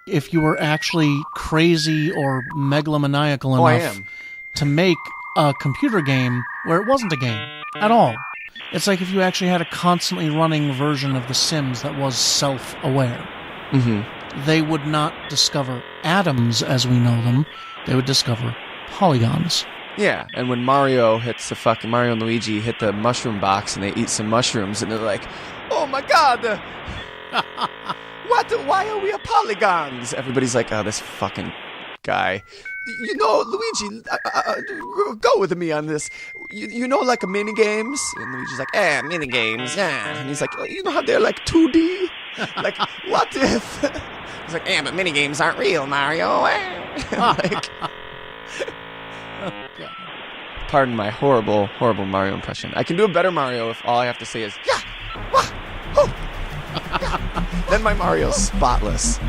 if you were actually crazy or megalomaniacal enough to make a computer game where it wasn't a game at all. It's like if you actually had a constantly running version of The Sims that was self-aware. Mm-hmm. They would not discover atoms as we know them. They would discover polygons. Yeah, and when Mario and Luigi hit the mushroom box and they eat some mushrooms and they're like, oh my god, why are we a polygons? Everybody's like, oh, this fucking guy. You know, Luigi, go with me on this. You know, like mini games? And Luigi's like, mini games, yeah. And he's like, you know how they're like 2D? Like, what if? He's like, but mini games aren't real, Mario. Like, God. Pardon my horrible, horrible Mario impression. I can do a better Mario if all I have to say is, yeah, wah, oh, yeah. Then my Mario's spotless.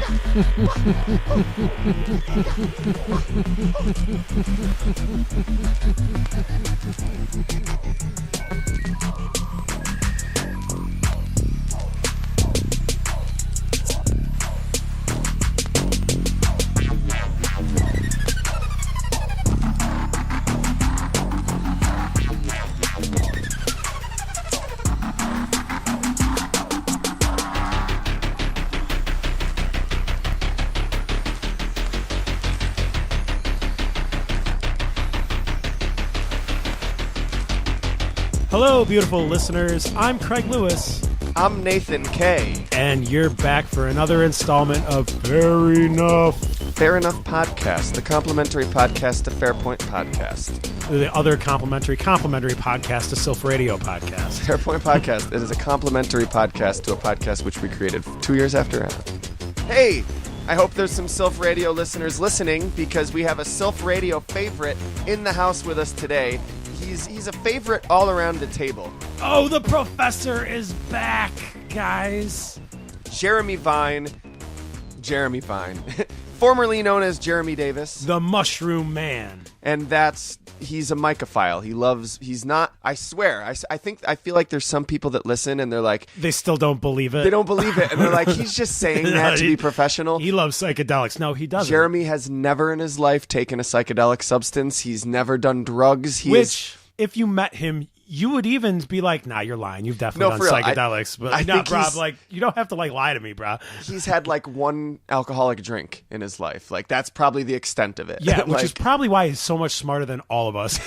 Hello, beautiful listeners. I'm Craig Lewis. I'm Nathan K. And you're back for another installment of Fair Enough. Fair Enough Podcast, the complimentary podcast to Fairpoint Podcast. The other complimentary podcast to Sylph Radio Podcast. Fairpoint Podcast. It is a complimentary podcast to a podcast which we created 2 years after. Hey! I hope there's some Sylph Radio listeners listening because we have a Sylph Radio favorite in the house with us today. He's a favorite all around the table. Oh, the professor is back, guys. Jeremy Vyne. Formerly known as Jeremy Davis. The Mushroom Man. And he's a mycophile. He's not, I swear, I feel like there's some people that listen and they're like... They still don't believe it. They don't believe it. And they're like, he's just saying that to be professional. He loves psychedelics. No, he doesn't. Jeremy has never in his life taken a psychedelic substance. He's never done drugs. Which, if you met him, you would even be like, nah, you're lying. You've definitely done psychedelics. But no, bro, like, you don't have to like lie to me, bro. He's had like one alcoholic drink in his life. Like, that's probably the extent of it. Yeah, which is probably why he's so much smarter than all of us.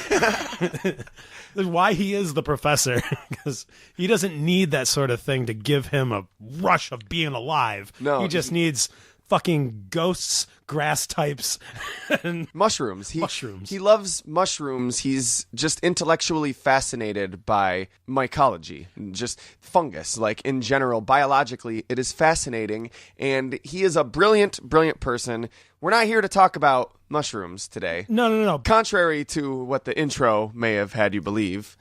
That's why he is the professor. Because he doesn't need that sort of thing to give him a rush of being alive. No. He just needs fucking ghosts, grass types, and mushrooms. Mushrooms. He loves mushrooms. He's just intellectually fascinated by mycology, just fungus. Like, in general, biologically, it is fascinating. And he is a brilliant, brilliant person. We're not here to talk about mushrooms today. No. Contrary to what the intro may have had you believe.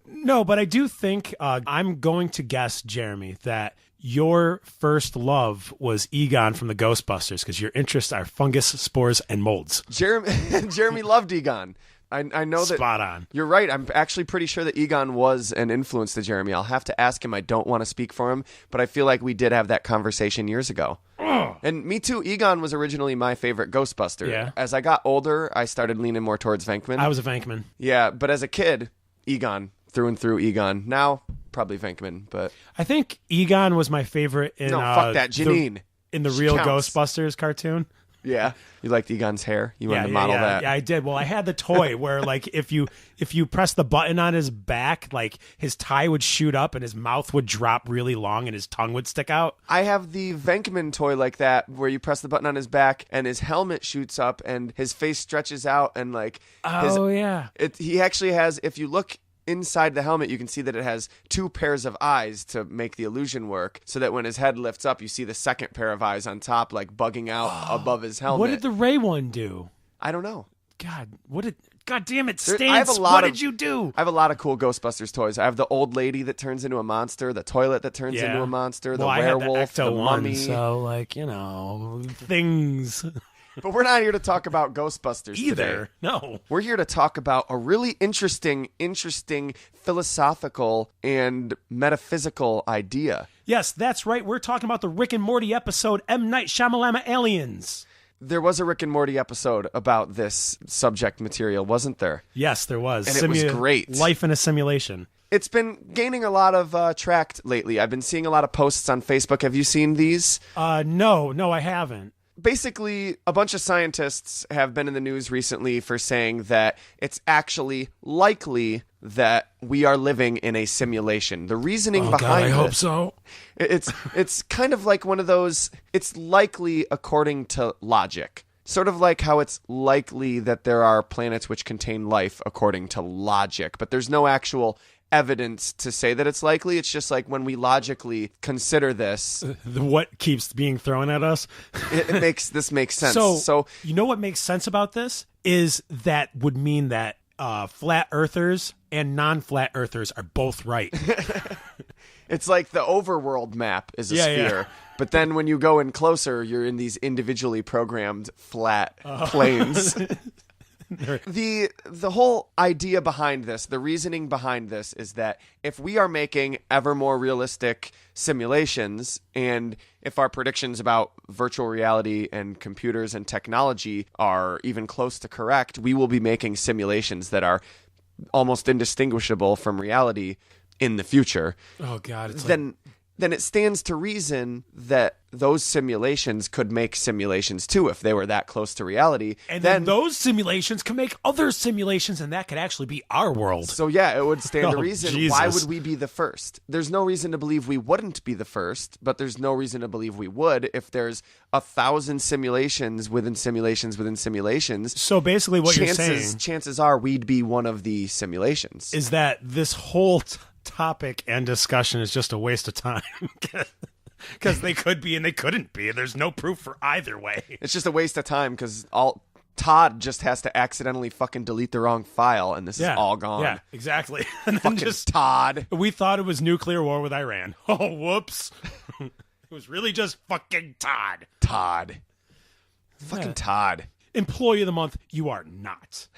No, but I do think I'm going to guess, Jeremy, that your first love was Egon from the Ghostbusters because your interests are fungus, spores, and molds. Jeremy loved Egon. I know that. Spot on. You're right. I'm actually pretty sure that Egon was an influence to Jeremy. I'll have to ask him. I don't want to speak for him, but I feel like we did have that conversation years ago. And me too. Egon was originally my favorite Ghostbuster. Yeah. As I got older, I started leaning more towards Venkman. I was a Venkman. Yeah, but as a kid, Egon. Through and through Egon. Now, probably Venkman, but... I think Egon was my favorite in... No, fuck that. Janine. In the real Ghostbusters cartoon. Yeah. You liked Egon's hair? You wanted to model that? Yeah, I did. Well, I had the toy where, like, if you press the button on his back, like, his tie would shoot up and his mouth would drop really long and his tongue would stick out. I have the Venkman toy like that where you press the button on his back and his helmet shoots up and his face stretches out and, like... yeah. He actually has, if you look... Inside the helmet, you can see that it has two pairs of eyes to make the illusion work, so that when his head lifts up, you see the second pair of eyes on top, like bugging out above his helmet. What did the Ray one do? I don't know. God damn it, Stance, what did you do? I have a lot of cool Ghostbusters toys. I have the old lady that turns into a monster, the toilet that turns into a monster, the werewolf, the mummy. So, like, things... But we're not here to talk about Ghostbusters Either. today. No. We're here to talk about a really interesting philosophical and metaphysical idea. Yes, that's right. We're talking about the Rick and Morty episode, M. Night Shyamalama Aliens. There was a Rick and Morty episode about this subject material, wasn't there? Yes, there was. And it was great. Life in a simulation. It's been gaining a lot of traction lately. I've been seeing a lot of posts on Facebook. Have you seen these? No, I haven't. Basically, a bunch of scientists have been in the news recently for saying that it's actually likely that we are living in a simulation. The reasoning behind I hope so. It's kind of like one of those, it's likely according to logic. Sort of like how it's likely that there are planets which contain life according to logic, but there's no actual evidence to say that it's likely. It's just like when we logically consider this, what keeps being thrown at us. This makes sense. So you know what makes sense about this is that would mean that flat earthers and non-flat earthers are both right. It's like the overworld map is a sphere, but then when you go in closer, you're in these individually programmed flat planes. The whole idea behind this, the reasoning behind this is that if we are making ever more realistic simulations, and if our predictions about virtual reality and computers and technology are even close to correct, we will be making simulations that are almost indistinguishable from reality in the future. Oh God! Then it stands to reason that those simulations could make simulations too if they were that close to reality. And then those simulations can make other simulations, and that could actually be our world. So yeah, it would stand to reason. Jesus. Why would we be the first? There's no reason to believe we wouldn't be the first, but there's no reason to believe we would if there's 1,000 simulations within simulations within simulations. So basically what you're saying... Chances are we'd be one of the simulations. Is that this whole... topic and discussion is just a waste of time because they could be and they couldn't be. There's no proof for either way. It's just a waste of time because Todd just has to accidentally fucking delete the wrong file and this is all gone. Yeah, exactly. And fucking just Todd. We thought it was nuclear war with Iran. Oh, whoops. It was really just fucking Todd. Fucking Todd. Employee of the month, you are not.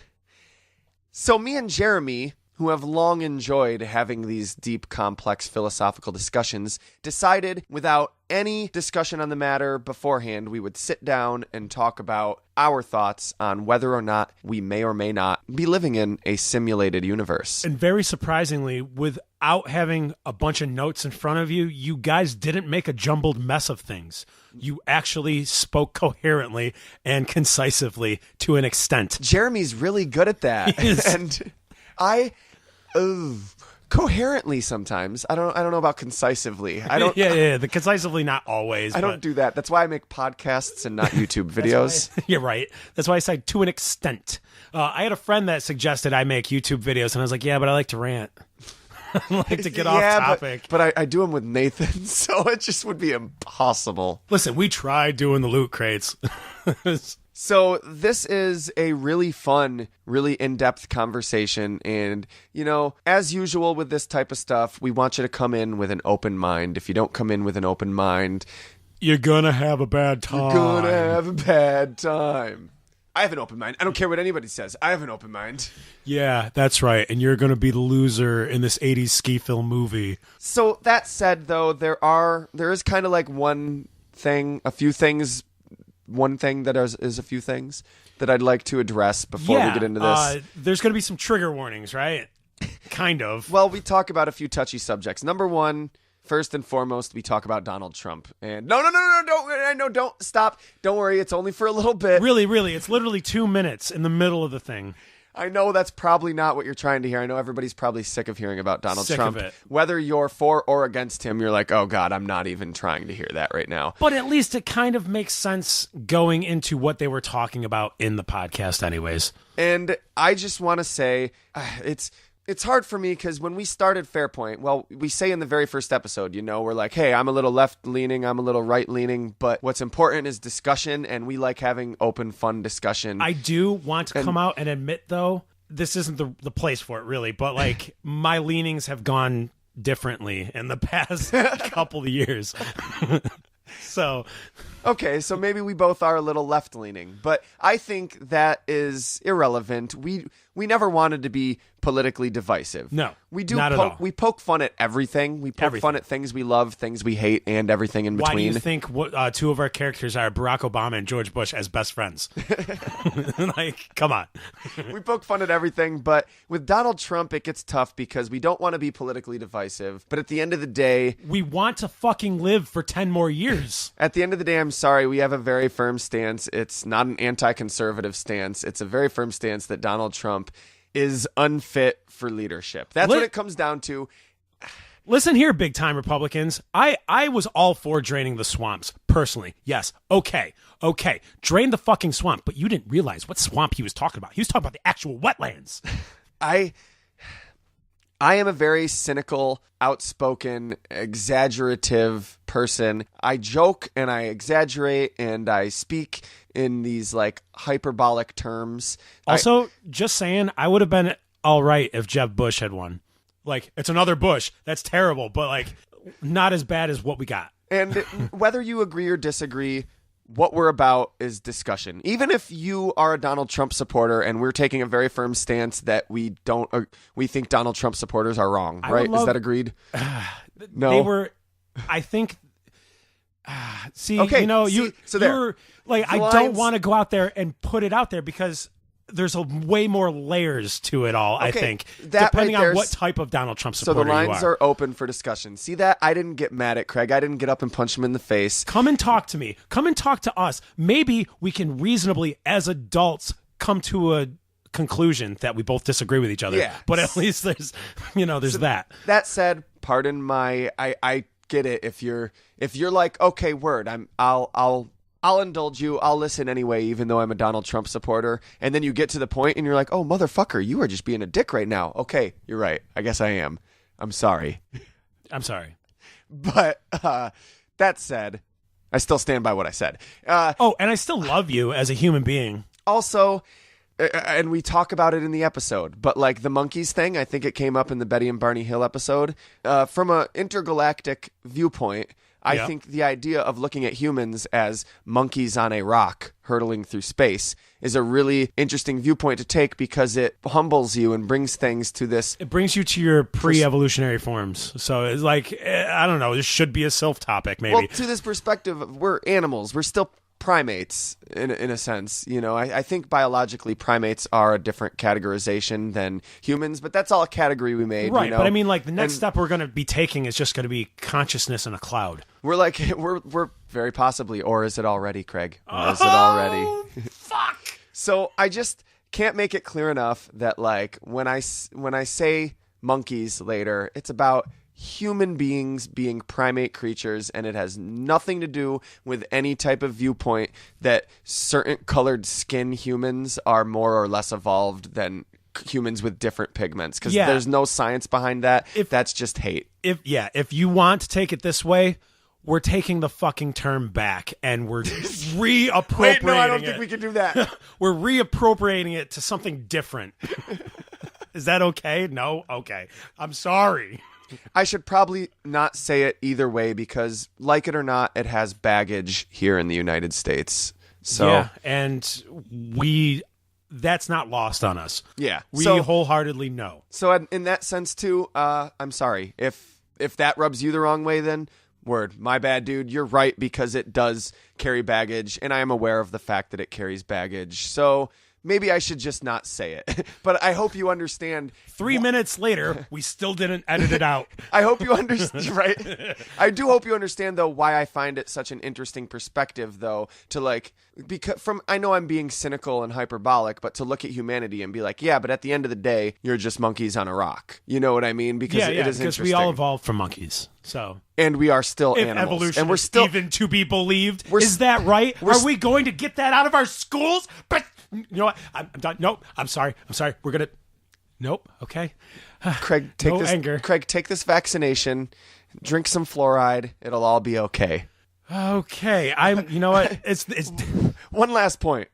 So me and Jeremy, who have long enjoyed having these deep, complex philosophical discussions, decided without any discussion on the matter beforehand, we would sit down and talk about our thoughts on whether or not we may or may not be living in a simulated universe. And very surprisingly, without having a bunch of notes in front of you, you guys didn't make a jumbled mess of things. You actually spoke coherently and concisively to an extent. Jeremy's really good at that. And coherently sometimes. I don't know about concisely. I don't. Yeah. The concisely, not always. I don't do that. That's why I make podcasts and not YouTube videos. You're right. That's why I said to an extent. I had a friend that suggested I make YouTube videos, and I was like, yeah, but I like to rant. I like to get off topic. But I do them with Nathan, so it just would be impossible. Listen, we tried doing the loot crates. So this is a really fun, really in-depth conversation. And, as usual with this type of stuff, we want you to come in with an open mind. If you don't come in with an open mind, you're going to have a bad time. I have an open mind. I don't care what anybody says. I have an open mind. Yeah, that's right. And you're going to be the loser in this 80s ski film movie. So that said, though, there is kind of like one thing that is a few things that I'd like to address before we get into this. There's going to be some trigger warnings, right? Kind of. Well, we talk about a few touchy subjects. Number one, first and foremost, we talk about Donald Trump. And no, don't stop. Don't worry. It's only for a little bit. Really. It's literally 2 minutes in the middle of the thing. I know that's probably not what you're trying to hear. I know everybody's probably sick of hearing about Donald Trump. Of it. Whether you're for or against him, you're like, oh, God, I'm not even trying to hear that right now. But at least it kind of makes sense going into what they were talking about in the podcast anyways. And I just want to say it's hard for me because when we started Fairpoint, well, we say in the very first episode, we're like, hey, I'm a little left-leaning, I'm a little right-leaning, but what's important is discussion, and we like having open, fun discussion. I do want to come out and admit, though, this isn't the place for it, really, but, like, my leanings have gone differently in the past couple of years. So, okay, so maybe we both are a little left-leaning, but I think that is irrelevant. We never wanted to be politically divisive. No, we do. not at all. We poke fun at everything. We poke fun at things we love, things we hate, and everything in between. Why do you think two of our characters are Barack Obama and George Bush as best friends? Like, come on. We poke fun at everything, but with Donald Trump, it gets tough because we don't want to be politically divisive. But at the end of the day, we want to fucking live for 10 more years. At the end of the day, I'm sorry, we have a very firm stance. It's not an anti-conservative stance. It's a very firm stance that Donald Trump is unfit for leadership. That's what it comes down to. Listen here, big-time Republicans. I was all for draining the swamps, personally. Yes, okay. Drain the fucking swamp, but you didn't realize what swamp he was talking about. He was talking about the actual wetlands. I am a very cynical, outspoken, exaggerative person. I joke and I exaggerate and I speak in these like hyperbolic terms. Also, just saying, I would have been all right if Jeb Bush had won. Like, it's another Bush. That's terrible, but like not as bad as what we got. And whether you agree or disagree, what we're about is discussion. Even if you are a Donald Trump supporter and we're taking a very firm stance that we think Donald Trump supporters are wrong, right? Is that agreed? No. They were, I think, see, okay, you know, you're like, I don't want to go out there and put it out there because there's way more layers to it all, I think, depending on what type of Donald Trump supporter you are. So the lines are open for discussion. See that? I didn't get mad at Craig. I didn't get up and punch him in the face. Come and talk to me. Come and talk to us. Maybe we can reasonably, as adults, come to a conclusion that we both disagree with each other. Yeah. But at least there's that. That said, pardon my, I get it. If you're like, okay, word, I'll indulge you. I'll listen anyway, even though I'm a Donald Trump supporter. And then you get to the point and you're like, oh, motherfucker, you are just being a dick right now. Okay, you're right. I guess I am. I'm sorry. I'm sorry. But that said, I still stand by what I said. And I still love you as a human being. Also, and we talk about it in the episode, but like the monkeys thing, I think it came up in the Betty and Barney Hill episode. From an intergalactic viewpoint, I think the idea of looking at humans as monkeys on a rock hurtling through space is a really interesting viewpoint to take because it humbles you and brings things to this. It brings you to your pre-evolutionary forms. So it's like, I don't know, this should be a self topic maybe. Well, to this perspective, we're animals. We're still primates in a sense. You know, I think biologically primates are a different categorization than humans, but that's all a category we made. Right, you know? but I mean, like, the next step we're going to be taking is just going to be consciousness in a cloud. We're like, we're very possibly, or is it already, Craig? Or is it already? Fuck! So I just can't make it clear enough that, like, when I say monkeys later, it's about human beings being primate creatures, and it has nothing to do with any type of viewpoint that certain colored skin humans are more or less evolved than humans with different pigments, because there's no science behind that. That's just hate. If you want to take it this way, we're taking the fucking term back and we're reappropriating Wait, no, I don't think we can do that. We're reappropriating it to something different. Is that okay? No? Okay. I'm sorry. I should probably not say it either way because, like it or not, it has baggage here in the United States. So yeah, and that's not lost on us. Yeah. We wholeheartedly know. So in that sense too, I'm sorry. If that rubs you the wrong way, then word, my bad, dude. You're right, because it does carry baggage, and I am aware of the fact that it carries baggage. So maybe I should just not say it. But I hope you understand. 3 minutes later, we still didn't edit it out. I hope you understand, right? I do hope you understand, though, why I find it such an interesting perspective, though, to like, because I know I'm being cynical and hyperbolic, but to look at humanity and be like, yeah, but at the end of the day, you're just monkeys on a rock. You know what I mean? Because it is interesting. We all evolved from monkeys. So, and we are still if animals. Evolution and we're is still even to be believed. Is that right? Are we going to get that out of our schools? But you know what? I'm done. Nope. I'm sorry. We're gonna. Nope. Okay. Craig, take this. Anger. Craig, take this vaccination. Drink some fluoride. It'll all be okay. Okay. You know what? It's One last point.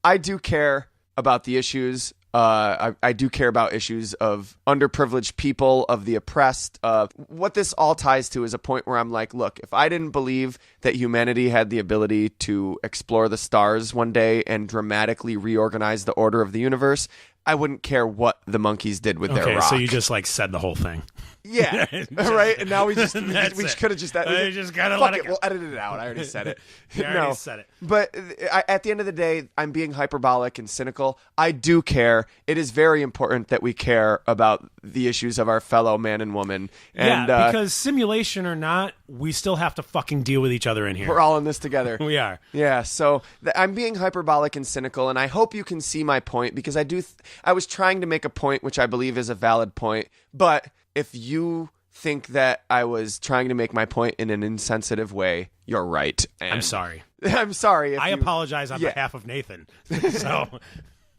I do care about the issues I do care about issues of underprivileged people, of the oppressed. What this all ties to is a point where I'm like, look, if I didn't believe that humanity had the ability to explore the stars one day and dramatically reorganize the order of the universe, I wouldn't care what the monkeys did with their rock. So you just like said the whole thing. Yeah, right. And now we could have just gotta fuck let it. We'll edit it out. I already said it. You already said it. But at the end of the day, I'm being hyperbolic and cynical. I do care. It is very important that we care about the issues of our fellow man and woman. And, because simulation or not, we still have to fucking deal with each other in here. We're all in this together. We are. Yeah. So I'm being hyperbolic and cynical, and I hope you can see my point because I was trying to make a point which I believe is a valid point, but if you think that I was trying to make my point in an insensitive way, you're right. And I'm sorry. I'm sorry. I apologize on behalf of Nathan. So,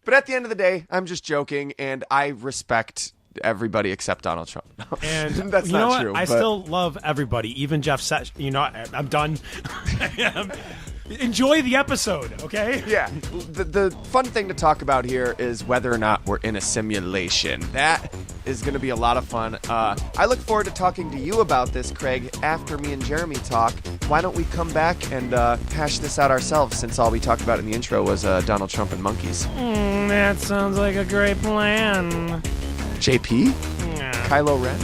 but at the end of the day, I'm just joking, and I respect everybody except Donald Trump. And that's not true. I still love everybody, even Jeff Sessions. I'm done. Enjoy the episode, okay? Yeah. The fun thing to talk about here is whether or not we're in a simulation. That is going to be a lot of fun. I look forward to talking to you about this, Craig, after me and Jeremy talk. Why don't we come back and hash this out ourselves, since all we talked about in the intro was Donald Trump and monkeys. That sounds like a great plan. JP? Yeah. Kylo Ren?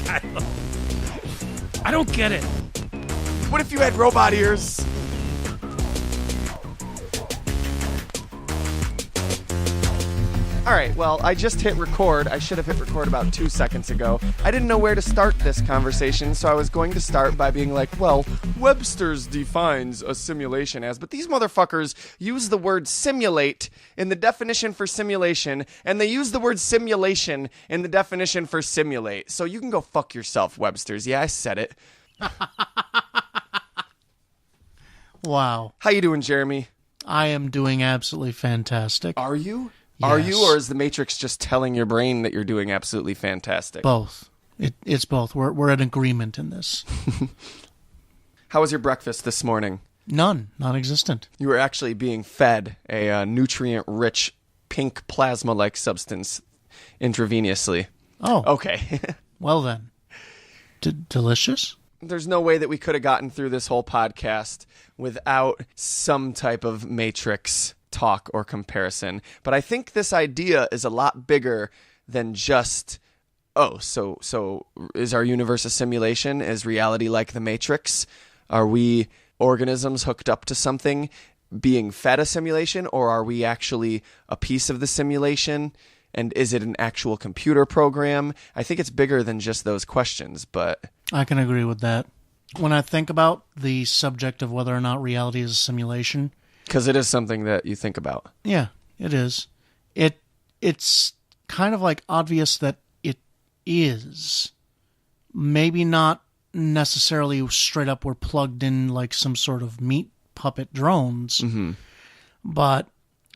Kylo. I don't get it. What if you had robot ears? All right, well, I just hit record. I should have hit record about 2 seconds ago. I didn't know where to start this conversation, so I was going to start by being like, well, Webster's defines a simulation as, but these motherfuckers use the word simulate in the definition for simulation, and they use the word simulation in the definition for simulate. So you can go fuck yourself, Webster's. Yeah, I said it. Wow. How you doing, Jeremy? I am doing absolutely fantastic. Are you? Yes. Are you, or is the Matrix just telling your brain that you're doing absolutely fantastic? Both. It's both. We're in agreement in this. How was your breakfast this morning? None. Non-existent. You were actually being fed a nutrient-rich pink plasma-like substance intravenously. Oh. Okay. Well then. Delicious? There's no way that we could have gotten through this whole podcast without some type of Matrix talk or comparison. But I think this idea is a lot bigger than just, so is our universe a simulation? Is reality like the Matrix? Are we organisms hooked up to something being fed a simulation, or are we actually a piece of the simulation? And is it an actual computer program? I think it's bigger than just those questions, but I can agree with that. When I think about the subject of whether or not reality is a simulation, because it is something that you think about. Yeah, it is. It's kind of like obvious that it is. Maybe not necessarily straight up we're plugged in like some sort of meat puppet drones, but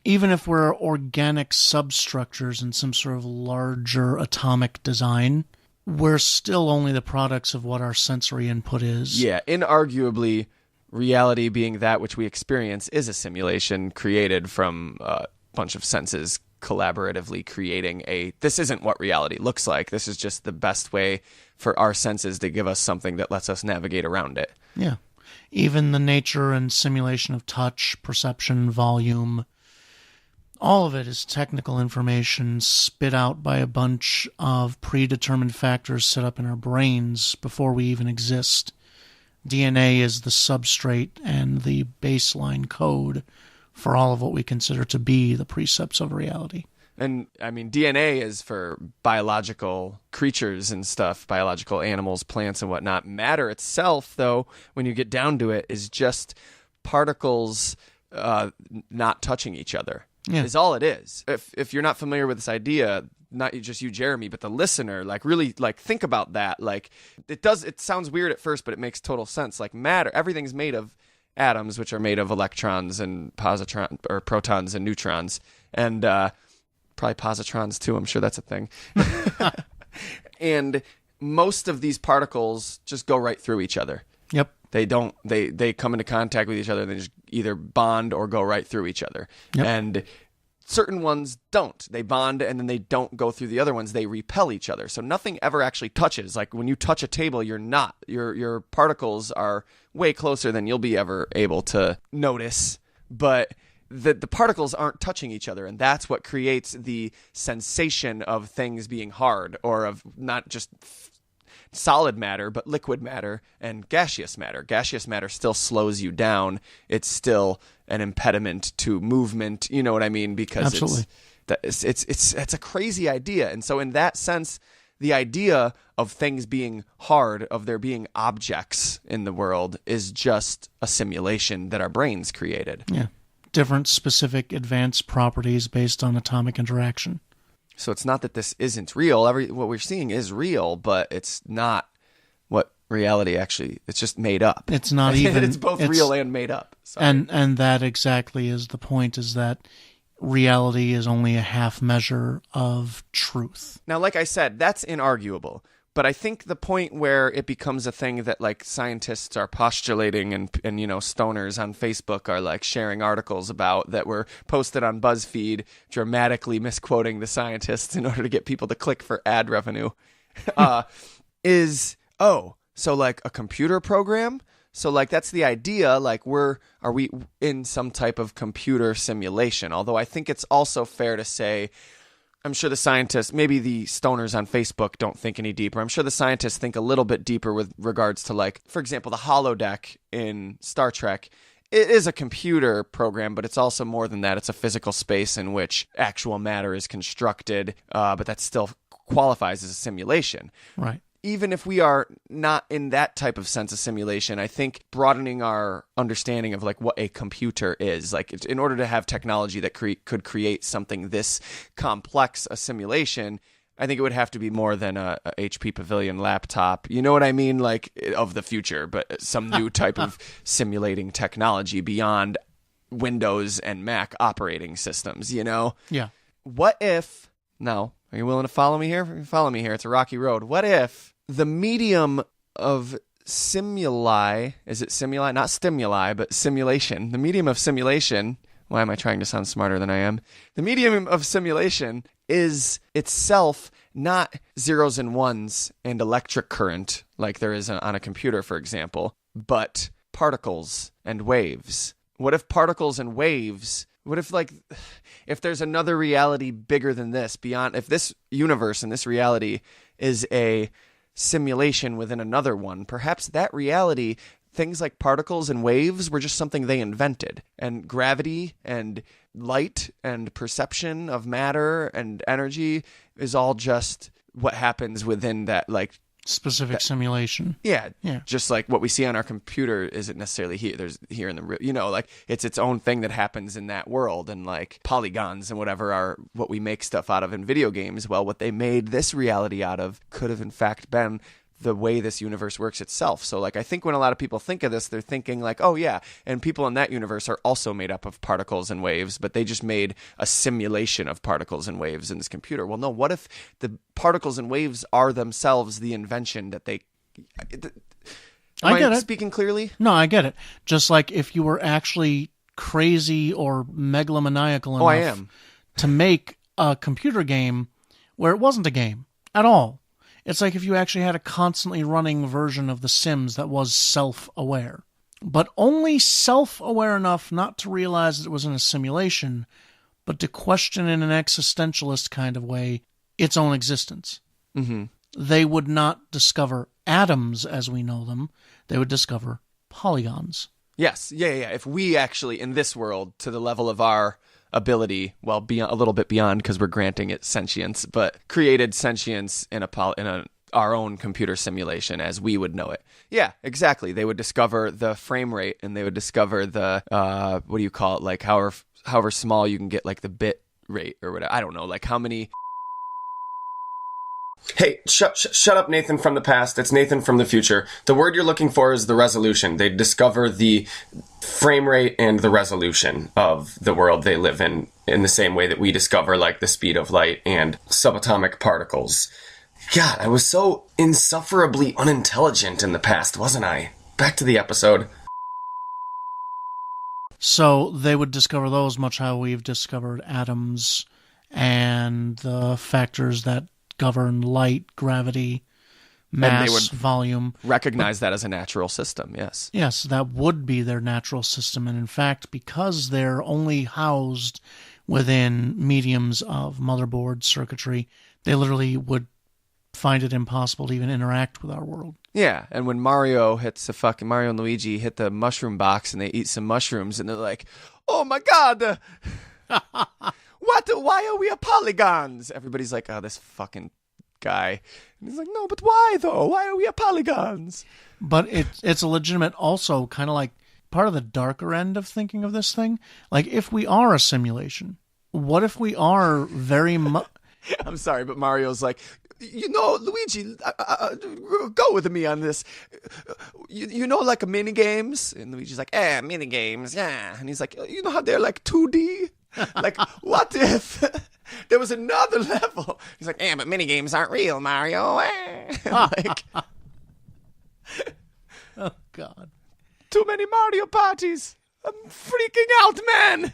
even if we're organic substructures in some sort of larger atomic design, we're still only the products of what our sensory input is. Yeah, inarguably, reality being that which we experience is a simulation created from a bunch of senses collaboratively creating this isn't what reality looks like. This is just the best way for our senses to give us something that lets us navigate around it. Yeah. Even the nature and simulation of touch, perception, volume, all of it is technical information spit out by a bunch of predetermined factors set up in our brains before we even exist. DNA is the substrate and the baseline code for all of what we consider to be the precepts of reality. And, I mean, DNA is for biological creatures and stuff, biological animals, plants, and whatnot. Matter itself, though, when you get down to it, is just particles not touching each other. Yeah. Is all it is. If you're not familiar with this idea, not just you, Jeremy, but the listener, like really like think about that. Like it sounds weird at first, but it makes total sense. Like matter, everything's made of atoms, which are made of electrons and protons and neutrons, and probably positrons too. I'm sure that's a thing. And most of these particles just go right through each other. Yep. They don't. They come into contact with each other and they just either bond or go right through each other. Yep. And certain ones don't. They bond and then they don't go through the other ones. They repel each other. So nothing ever actually touches. Like when you touch a table, your particles are way closer than you'll be ever able to notice. But the particles aren't touching each other, and that's what creates the sensation of things being hard, or of not just solid matter, but liquid matter and gaseous matter. Gaseous matter still slows you down. It's still an impediment to movement. You know what I mean? Because Absolutely. it's a crazy idea. And so in that sense, the idea of things being hard, of there being objects in the world, is just a simulation that our brains created. Yeah. Different specific advanced properties based on atomic interaction. So it's not that this isn't real. What we're seeing is real, but it's not what reality actually. It's just made up. It's not even. It's both real and made up. Sorry. And that exactly is the point. Is that reality is only a half measure of truth. Now, like I said, that's inarguable. But I think the point where it becomes a thing that like scientists are postulating and stoners on Facebook are like sharing articles about that were posted on BuzzFeed, dramatically misquoting the scientists in order to get people to click for ad revenue, so like a computer program? So like that's the idea, like are we in some type of computer simulation? Although I think it's also fair to say, I'm sure the scientists, maybe the stoners on Facebook don't think any deeper. I'm sure the scientists think a little bit deeper with regards to, like, for example, the holodeck in Star Trek. It is a computer program, but it's also more than that. It's a physical space in which actual matter is constructed, but that still qualifies as a simulation. Right. Even if we are not in that type of sense of simulation, I think broadening our understanding of like what a computer is, like in order to have technology that could create something this complex, a simulation, I think it would have to be more than a HP Pavilion laptop. You know what I mean? Like of the future, but some new type of simulating technology beyond Windows and Mac operating systems, you know? Yeah. What if, now, are you willing to follow me here? Follow me here. It's a rocky road. What if the medium of simuli, is it simuli? Not stimuli, but simulation. The medium of simulation, why am I trying to sound smarter than I am? The medium of simulation is itself not zeros and ones and electric current like there is on a computer, for example, but particles and waves. What if particles and waves... What if there's another reality bigger than this, beyond, if this universe and this reality is a simulation within another one, perhaps that reality, things like particles and waves were just something they invented, and gravity and light and perception of matter and energy is all just what happens within that, like, specific simulation. Yeah. Just like what we see on our computer isn't necessarily here. There's here in the, like it's its own thing that happens in that world, and like polygons and whatever are what we make stuff out of in video games. Well, what they made this reality out of could have in fact been the way this universe works itself. So like I think when a lot of people think of this, they're thinking like, oh yeah, and people in that universe are also made up of particles and waves, but they just made a simulation of particles and waves in this computer. Well, no, what if the particles and waves are themselves the invention that they... I get it. Speaking clearly? No, I get it. Just like if you were actually crazy or megalomaniacal enough to make a computer game where it wasn't a game at all. It's like if you actually had a constantly running version of The Sims that was self-aware, but only self-aware enough not to realize that it was in a simulation, but to question in an existentialist kind of way its own existence. Mm-hmm. They would not discover atoms as we know them. They would discover polygons. Yes. Yeah. If we actually, in this world, to the level of our ability, well, beyond, a little bit beyond, because we're granting it sentience, but created sentience in our own computer simulation as we would know it. Yeah, exactly. They would discover the frame rate, and they would discover the what do you call it? Like however small you can get, like the bit rate or whatever. I don't know, like how many. Hey, shut up, Nathan from the past. It's Nathan from the future. The word you're looking for is the resolution. They discover the frame rate and the resolution of the world they live in the same way that we discover, like, the speed of light and subatomic particles. God, I was so insufferably unintelligent in the past, wasn't I? Back to the episode. So they would discover those much how we've discovered atoms and the factors that govern light, gravity, mass, and they would volume. Recognize that as a natural system, yes. Yes, that would be their natural system. And in fact, because they're only housed within mediums of motherboard circuitry, they literally would find it impossible to even interact with our world. Yeah, and when Mario and Luigi hit the mushroom box and they eat some mushrooms and they're like, oh my god, why are we a polygons? Everybody's like, oh, this fucking guy. And he's like, no, but why though? Why are we a polygons? But it's a legitimate, also kind of like part of the darker end of thinking of this thing. Like, if we are a simulation, what if we are very much... I'm sorry, but Mario's like, Luigi, go with me on this. Like mini games? And Luigi's like, mini games, yeah. And he's like, you know how they're like 2D? Like, what if there was another level? He's like, but mini games aren't real, Mario. Like, oh, God. Too many Mario parties. I'm freaking out, man.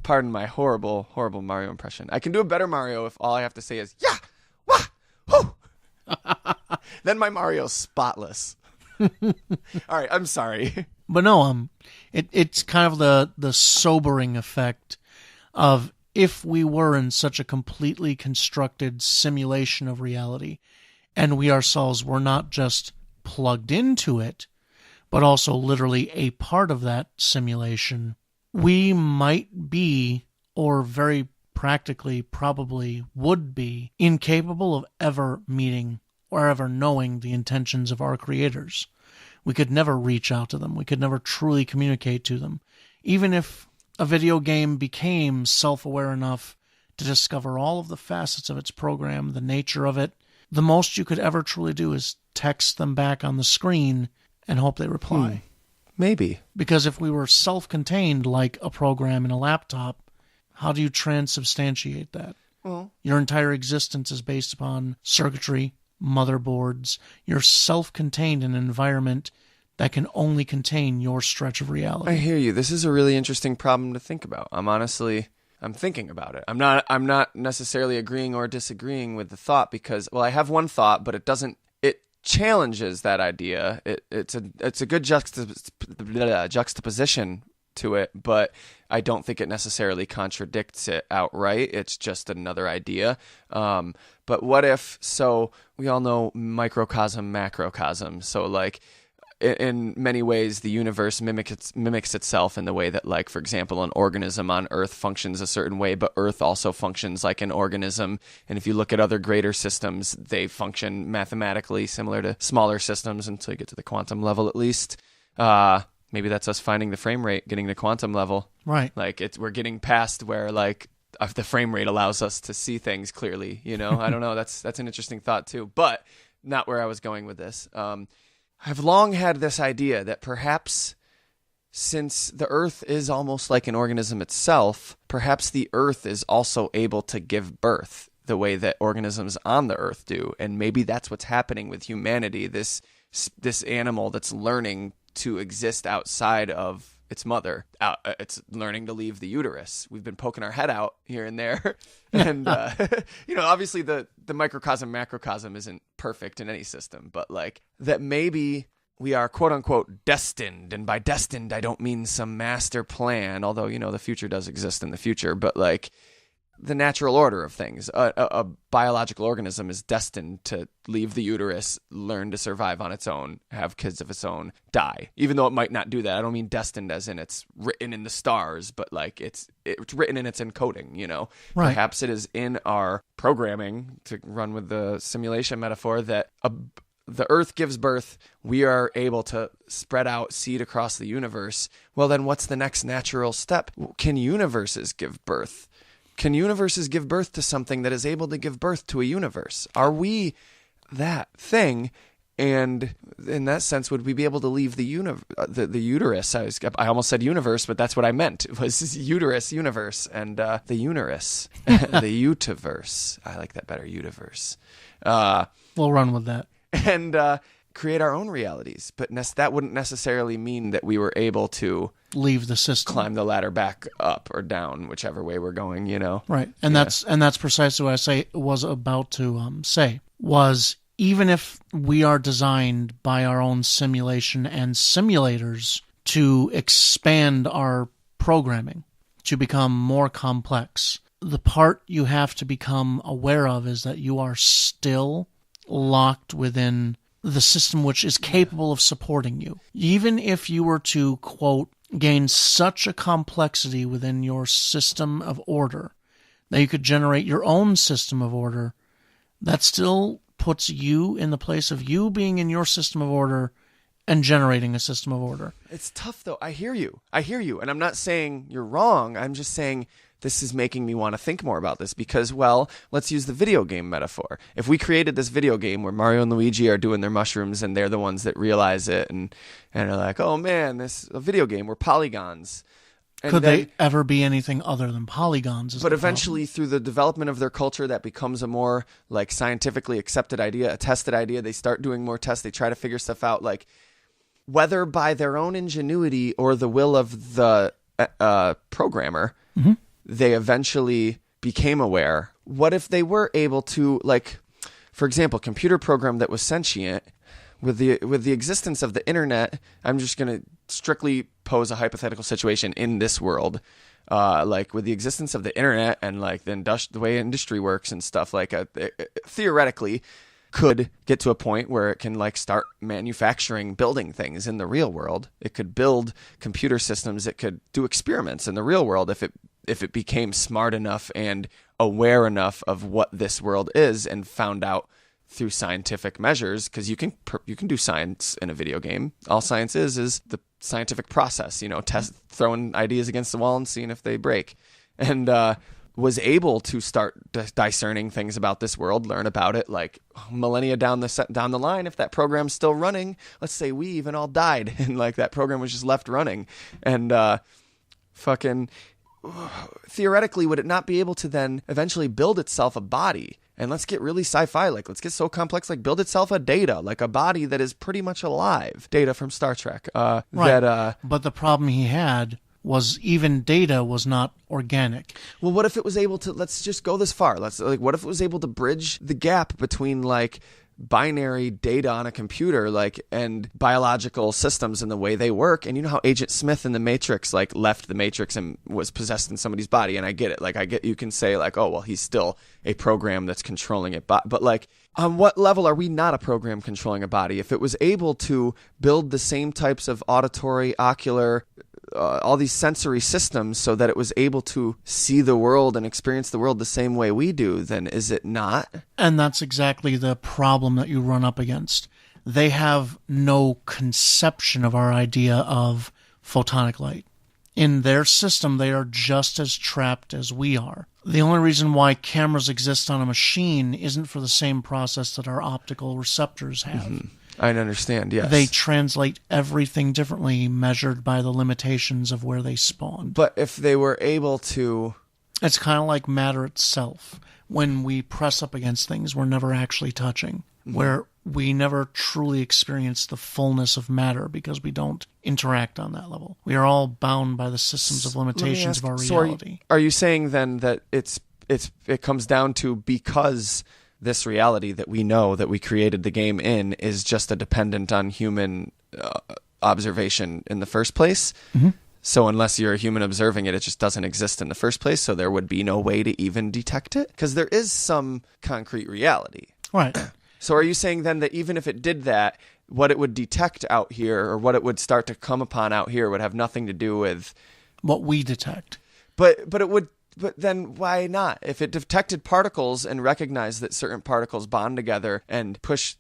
Pardon my horrible, horrible Mario impression. I can do a better Mario if all I have to say is, yeah, wah, whoo. Then my Mario's spotless. All right, I'm sorry. But no, it's kind of the sobering effect of if we were in such a completely constructed simulation of reality, and we ourselves were not just plugged into it, but also literally a part of that simulation, we might be, or very practically probably would be, incapable of ever meeting or ever knowing the intentions of our creators. We could never reach out to them. We could never truly communicate to them. Even if a video game became self-aware enough to discover all of the facets of its program, the nature of it, the most you could ever truly do is text them back on the screen and hope they reply. Maybe. Because if we were self-contained like a program in a laptop, how do you transubstantiate that? Well, your entire existence is based upon circuitry, motherboards. You're self-contained in an environment that can only contain your stretch of reality. I hear you. This is a really interesting problem to think about. I'm thinking about it. I'm not necessarily agreeing or disagreeing with the thought because, well, I have one thought, but it challenges that idea. It's a good juxtaposition to it, but I don't think it necessarily contradicts it outright. It's just another idea. But what if, so we all know microcosm, macrocosm. So like in many ways, the universe mimics itself in the way that, like, for example, an organism on Earth functions a certain way, but Earth also functions like an organism. And if you look at other greater systems, they function mathematically similar to smaller systems until you get to the quantum level, at least. Maybe that's us finding the frame rate, getting the quantum level. Right. Like we're getting past where like the frame rate allows us to see things clearly. I don't know. That's an interesting thought too, but not where I was going with this. I've long had this idea that perhaps since the Earth is almost like an organism itself, perhaps the Earth is also able to give birth the way that organisms on the Earth do. And maybe that's what's happening with humanity, this animal that's learning to exist outside of its mother. It's learning to leave the uterus. We've been poking our head out here and there. And, obviously the microcosm, macrocosm isn't perfect in any system, but like that maybe we are quote unquote destined. And by destined, I don't mean some master plan, although, the future does exist in the future, but like the natural order of things. A biological organism is destined to leave the uterus, learn to survive on its own, have kids of its own, die. Even though it might not do that. I don't mean destined as in it's written in the stars, but like it's written in its encoding, Right. Perhaps it is in our programming, to run with the simulation metaphor, that the Earth gives birth, we are able to spread out seed across the universe. Well, then what's the next natural step? Can universes give birth? Can universes give birth to something that is able to give birth to a universe? Are we that thing? And in that sense, would we be able to leave the uterus? I almost said universe, but that's what I meant. It was uterus, universe, and the uterus, the utiverse. I like that better, utiverse. We'll run with that. And create our own realities. But that wouldn't necessarily mean that we were able to leave the system, climb the ladder back up or down, whichever way we're going, Right. And that's precisely what I was about to say, was even if we are designed by our own simulation and simulators to expand our programming, to become more complex, the part you have to become aware of is that you are still locked within the system which is capable of supporting you. Even if you were to, quote, gain such a complexity within your system of order that you could generate your own system of order, that still puts you in the place of you being in your system of order and generating a system of order. It's tough, though. I hear you. And I'm not saying you're wrong. I'm just saying this is making me want to think more about this because, well, let's use the video game metaphor. If we created this video game where Mario and Luigi are doing their mushrooms and they're the ones that realize it and are like, oh man, this is a video game. We're polygons. And could they ever be anything other than polygons? But eventually, through the development of their culture, that becomes a more like scientifically accepted idea, a tested idea. They start doing more tests. They try to figure stuff out, like whether by their own ingenuity or the will of the programmer, they eventually became aware. What if they were able to, like, for example, computer program that was sentient? With the existence of the internet, I'm just going to strictly pose a hypothetical situation in this world. Like with the existence of the internet and like the way industry works and stuff, like theoretically could get to a point where it can like start manufacturing, building things in the real world. It could build computer systems. It could do experiments in the real world if it became smart enough and aware enough of what this world is and found out through scientific measures, because you can do science in a video game. All science is the scientific process, throwing ideas against the wall and seeing if they break, and was able to start discerning things about this world, learn about it like millennia down the line. If that program's still running, let's say we even all died and like that program was just left running, and theoretically, would it not be able to then eventually build itself a body? And let's get really sci-fi, like let's get so complex, like build itself a Data, like a body that is pretty much alive. Data from Star Trek. Right. But the problem he had was even Data was not organic. Well, what if it was able to, let's just go this far. What if it was able to bridge the gap between like binary data on a computer, like, and biological systems and the way they work? And you know how Agent Smith in the Matrix like left the Matrix and was possessed in somebody's body, and I get it, like you can say like, oh well, he's still a program that's controlling it, but like on what level are we not a program controlling a body? If it was able to build the same types of auditory, ocular, all these sensory systems so that it was able to see the world and experience the world the same way we do, then is it not? And that's exactly the problem that you run up against. They have no conception of our idea of photonic light. In their system, they are just as trapped as we are. The only reason why cameras exist on a machine isn't for the same process that our optical receptors have. Mm-hmm. I understand, yes. They translate everything differently, measured by the limitations of where they spawn. But if they were able to... It's kind of like matter itself. When we press up against things, we're never actually touching. Mm-hmm. Where we never truly experience the fullness of matter because we don't interact on that level. We are all bound by the systems of limitations of our reality. So are you saying then that it comes down to, because this reality that we know that we created the game in is just a dependent on human observation in the first place? Mm-hmm. So unless you're a human observing it, it just doesn't exist in the first place, so there would be no way to even detect it? Because there is some concrete reality. Right. So are you saying then that even if it did that, what it would detect out here, or what it would start to come upon out here, would have nothing to do with what we detect? But it would. But then why not? If it detected particles and recognized that certain particles bond together and push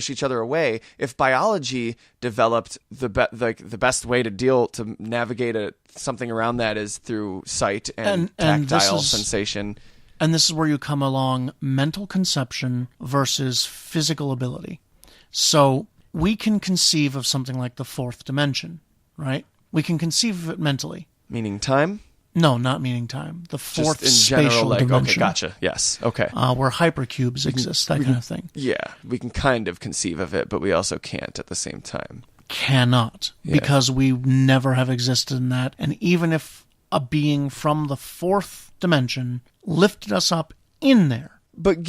each other away, if biology developed the best way to navigate something around that is through sight and tactile sensation. And this is where you come along mental conception versus physical ability. So we can conceive of something like the fourth dimension, right? We can conceive of it mentally. Meaning time? No, not meaning time. The fourth Just in general, spatial like, dimension. okay, gotcha. Yes, okay. Where hypercubes exist, that kind of thing. Yeah, we can kind of conceive of it, but we also can't at the same time. Cannot, because we never have existed in that. And even if a being from the fourth dimension lifted us up in there. But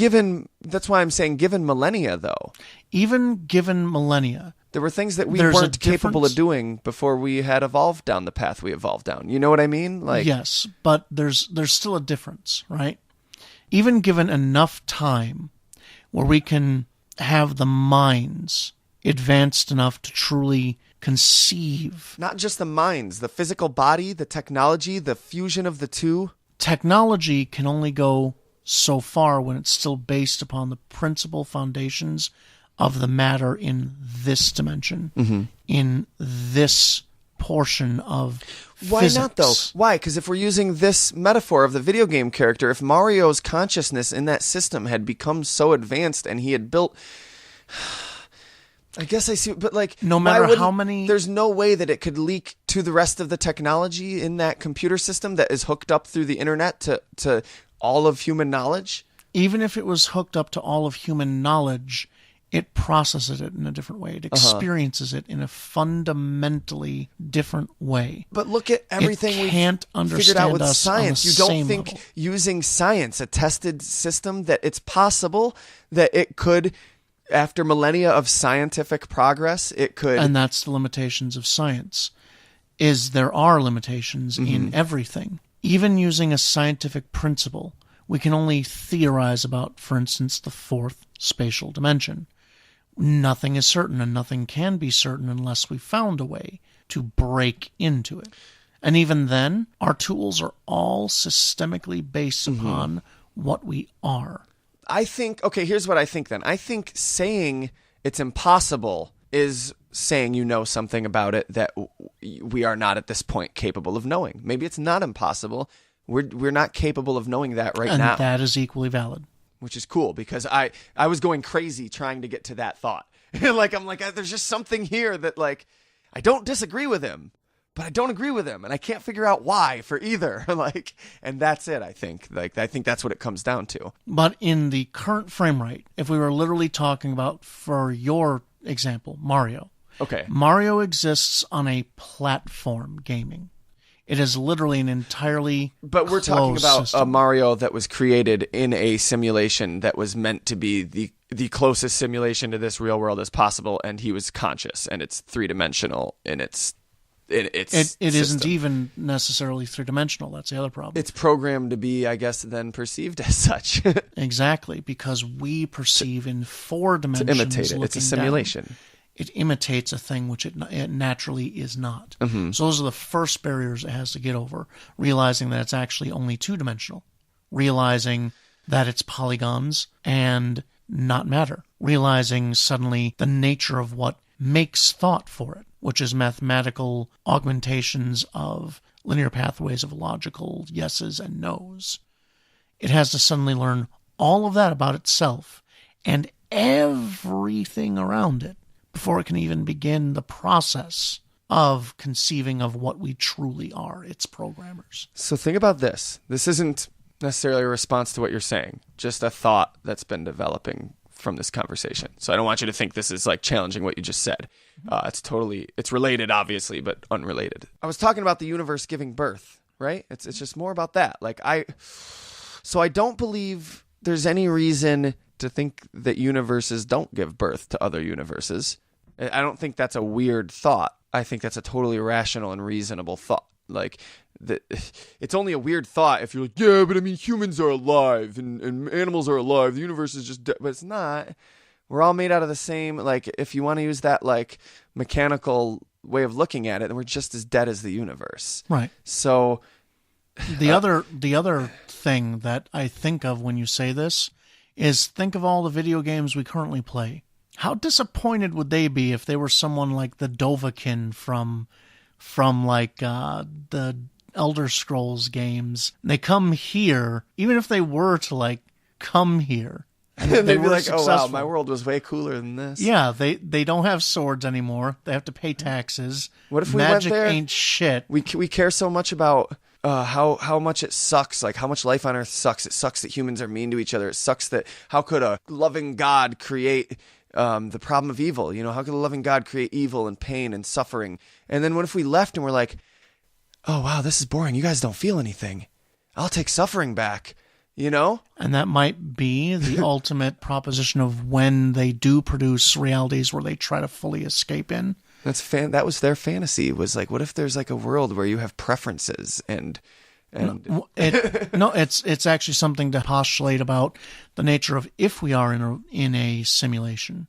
that's why I'm saying given millennia, though. Even given millennia. There were things that we weren't capable of doing before we had evolved down the path we evolved down. You know what I mean? Like, yes, but there's still a difference, right? Even given enough time where we can have the minds advanced enough to truly conceive. Not just the minds, the physical body, the technology, the fusion of the two. Technology can only go so far when it's still based upon the principal foundations of the matter in this dimension, in this portion of Why physics. not, though? Why? Because if we're using this metaphor of the video game character, if Mario's consciousness in that system had become so advanced and he had built... I guess I see, but like... No matter how many... There's no way that it could leak to the rest of the technology in that computer system that is hooked up through the internet to all of human knowledge? Even if it was hooked up to all of human knowledge, it processes it in a different way. It experiences it in a fundamentally different way. But look at everything we've figured out with science. You don't think level. Using science, a tested system, that it's possible that it could, after millennia of scientific progress, it could... And that's the limitations of science, is there are limitations in everything. Even using a scientific principle, we can only theorize about, for instance, the fourth spatial dimension. Nothing is certain, and nothing can be certain unless we found a way to break into it. And even then, our tools are all systemically based upon what we are. I think, okay, here's what I think then. I think saying it's impossible is saying you know something about it that we are not at this point capable of knowing. Maybe it's not impossible. We're not capable of knowing that right now. And that is equally valid. Which is cool, because I was going crazy trying to get to that thought. I'm like, there's just something here that, like, I don't disagree with him, but I don't agree with him, and I can't figure out why for either. Like, and that's it, I think. Like, I think that's what it comes down to. But in the current frame rate, if we were literally talking about, for your example, Mario. Okay. Mario exists on a platform gaming. It is literally an entirely But we're talking about system. a Mario that was created in a simulation that was meant to be the closest simulation to this real world as possible, and he was conscious, and it's three-dimensional in its It isn't even necessarily three-dimensional. That's the other problem. It's programmed to be, I guess, then perceived as such. Exactly, because we perceive in four dimensions. To imitate it. It's a simulation. Down. It imitates a thing which it naturally is not. So those are the first barriers it has to get over, realizing that it's actually only two-dimensional, realizing that it's polygons and not matter, realizing suddenly the nature of what makes thought for it, which is mathematical augmentations of linear pathways of logical yeses and nos. It has to suddenly learn all of that about itself and everything around it before it can even begin the process of conceiving of what we truly are, its programmers. So think about this. This isn't necessarily a response to what you're saying, just a thought that's been developing from this conversation. So I don't want you to think this is like challenging what you just said. It's related, obviously, but unrelated. I was talking about the universe giving birth, right? It's just more about that. So I don't believe there's any reason to think that universes don't give birth to other universes. I don't think that's a weird thought. I think that's a totally rational and reasonable thought. Like, it's only a weird thought if you're like, yeah, but I mean, humans are alive and animals are alive. The universe is just dead. But it's not. We're all made out of the same, like, if you want to use that, like, mechanical way of looking at it, then we're just as dead as the universe. Right. So... The other thing that I think of when you say this is think of all the video games we currently play. How disappointed would they be if they were someone like the Dovahkiin from like the Elder Scrolls games? They come here, even if they were to like come here And They'd be were like, oh wow, successful. my world was way cooler than this. Yeah, they don't have swords anymore. They have to pay taxes. What if we Magic went there? ain't shit. We care so much about how much it sucks, like how much life on Earth sucks. It sucks that humans are mean to each other. It sucks that how could a loving God create the problem of evil? How could a loving God create evil and pain and suffering? And then what if we left and we're like, oh wow, this is boring. You guys don't feel anything. I'll take suffering back. And that might be the ultimate proposition of when they do produce realities where they try to fully escape in. That was their fantasy. Was like, what if there's like a world where you have preferences and it's actually something to postulate about the nature of if we are in a simulation.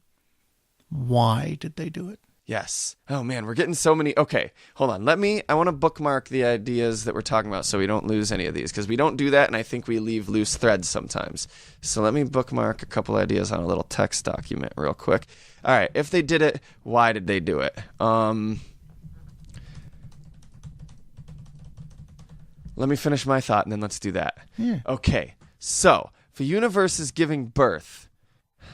Why did they do it? Yes. Oh man, we're getting so many. Okay, hold on. I want to bookmark the ideas that we're talking about so we don't lose any of these, because we don't do that, and I think we leave loose threads sometimes. So let me bookmark a couple ideas on a little text document real quick. All right, if they did it, why did they do it? Let me finish my thought, and then let's do that. Yeah. Okay, so if a universe is giving birth,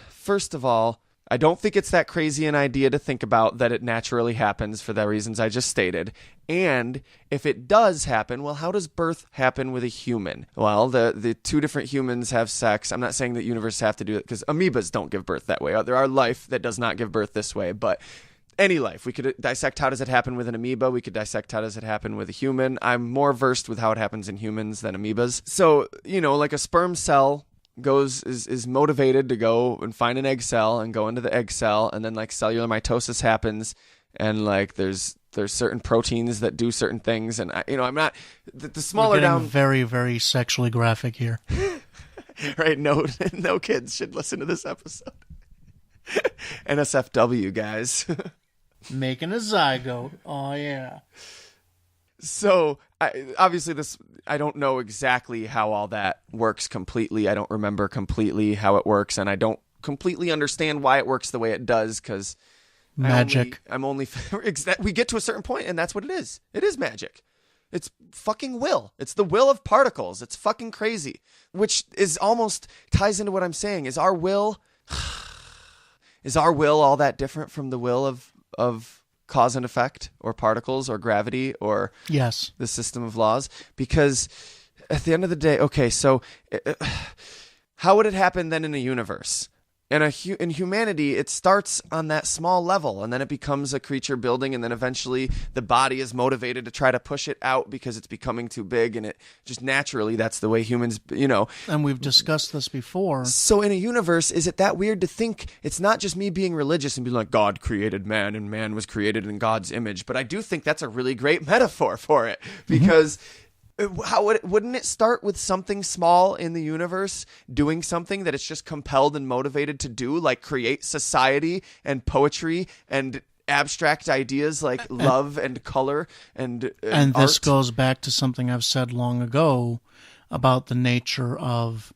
first of all, I don't think it's that crazy an idea to think about that it naturally happens for the reasons I just stated. And if it does happen, well, how does birth happen with a human? Well, the two different humans have sex. I'm not saying that universes have to do it, because amoebas don't give birth that way. There are life that does not give birth this way, but any life. We could dissect how does it happen with an amoeba. We could dissect how does it happen with a human. I'm more versed with how it happens in humans than amoebas. So, like a sperm cell is motivated to go and find an egg cell and go into the egg cell, and then like cellular mitosis happens, and like there's certain proteins that do certain things, and I'm not the smaller We're getting down very, very sexually graphic here. Right? No kids should listen to this episode. NSFW guys. Making a zygote. Oh yeah. So, obviously, I don't know exactly how all that works completely. I don't remember completely how it works, and I don't completely understand why it works the way it does, because magic. We get to a certain point, and that's what it is. It is magic. It's fucking will. It's the will of particles. It's fucking crazy, which is almost ties into what I'm saying. Is our will all that different from the will of cause and effect, or particles, or gravity, or yes, the system of laws? Because at the end of the day, okay, so how would it happen then in a universe? In humanity, it starts on that small level, and then it becomes a creature building, and then eventually the body is motivated to try to push it out because it's becoming too big, and it just naturally, that's the way humans, And we've discussed this before. So in a universe, is it that weird to think it's not just me being religious and being like, God created man, and man was created in God's image? But I do think that's a really great metaphor for it, because wouldn't it start with something small in the universe doing something that it's just compelled and motivated to do, like create society and poetry and abstract ideas like love and color and this art? Goes back to something I've said long ago about the nature of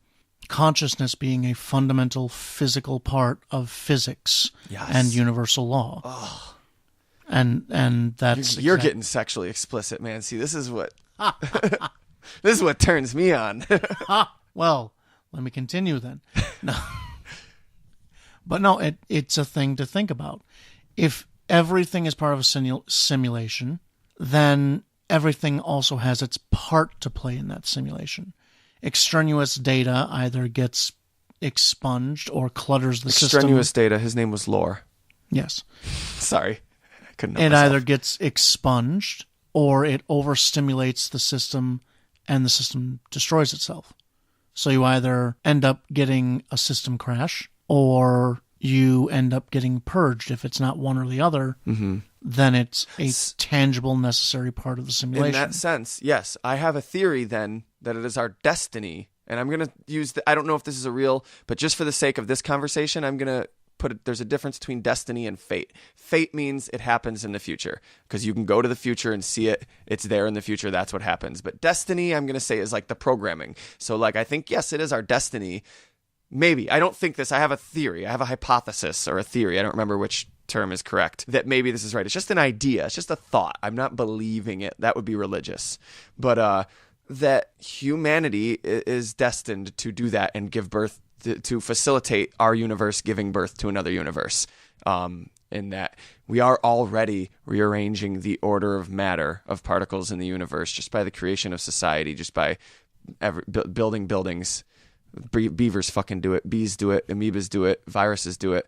consciousness being a fundamental physical part of physics. Yes. And universal law. Oh. And that's you're getting sexually explicit, man. See, this is what this is what turns me on. Well, let me continue then. No. But no, it's a thing to think about. If everything is part of a simulation, then everything also has its part to play in that simulation. Extraneous data either gets expunged or clutters the system. Extraneous data. His name was Lore. Yes. Sorry. I couldn't know It myself. either gets expunged or it overstimulates the system and the system destroys itself. So you either end up getting a system crash or you end up getting purged. If it's not one or the other, then it's a tangible, necessary part of the simulation. In that sense, yes. I have a theory then that it is our destiny. And I'm going to use I don't know if this is a real, but just for the sake of this conversation, I'm going to there's a difference between destiny and fate. Fate means it happens in the future because you can go to the future and see it. It's there in the future. That's what happens. But destiny, I'm going to say, is like the programming. So like, I think, yes, it is our destiny. Maybe. I don't think this. I have a theory. I have a hypothesis or a theory. I don't remember which term is correct. That maybe this is right. It's just an idea. It's just a thought. I'm not believing it. That would be religious. But that humanity is destined to do that and give birth to facilitate our universe giving birth to another universe. In that we are already rearranging the order of matter of particles in the universe just by the creation of society, just by building buildings. Beavers fucking do it. Bees do it. Amoebas do it. Viruses do it.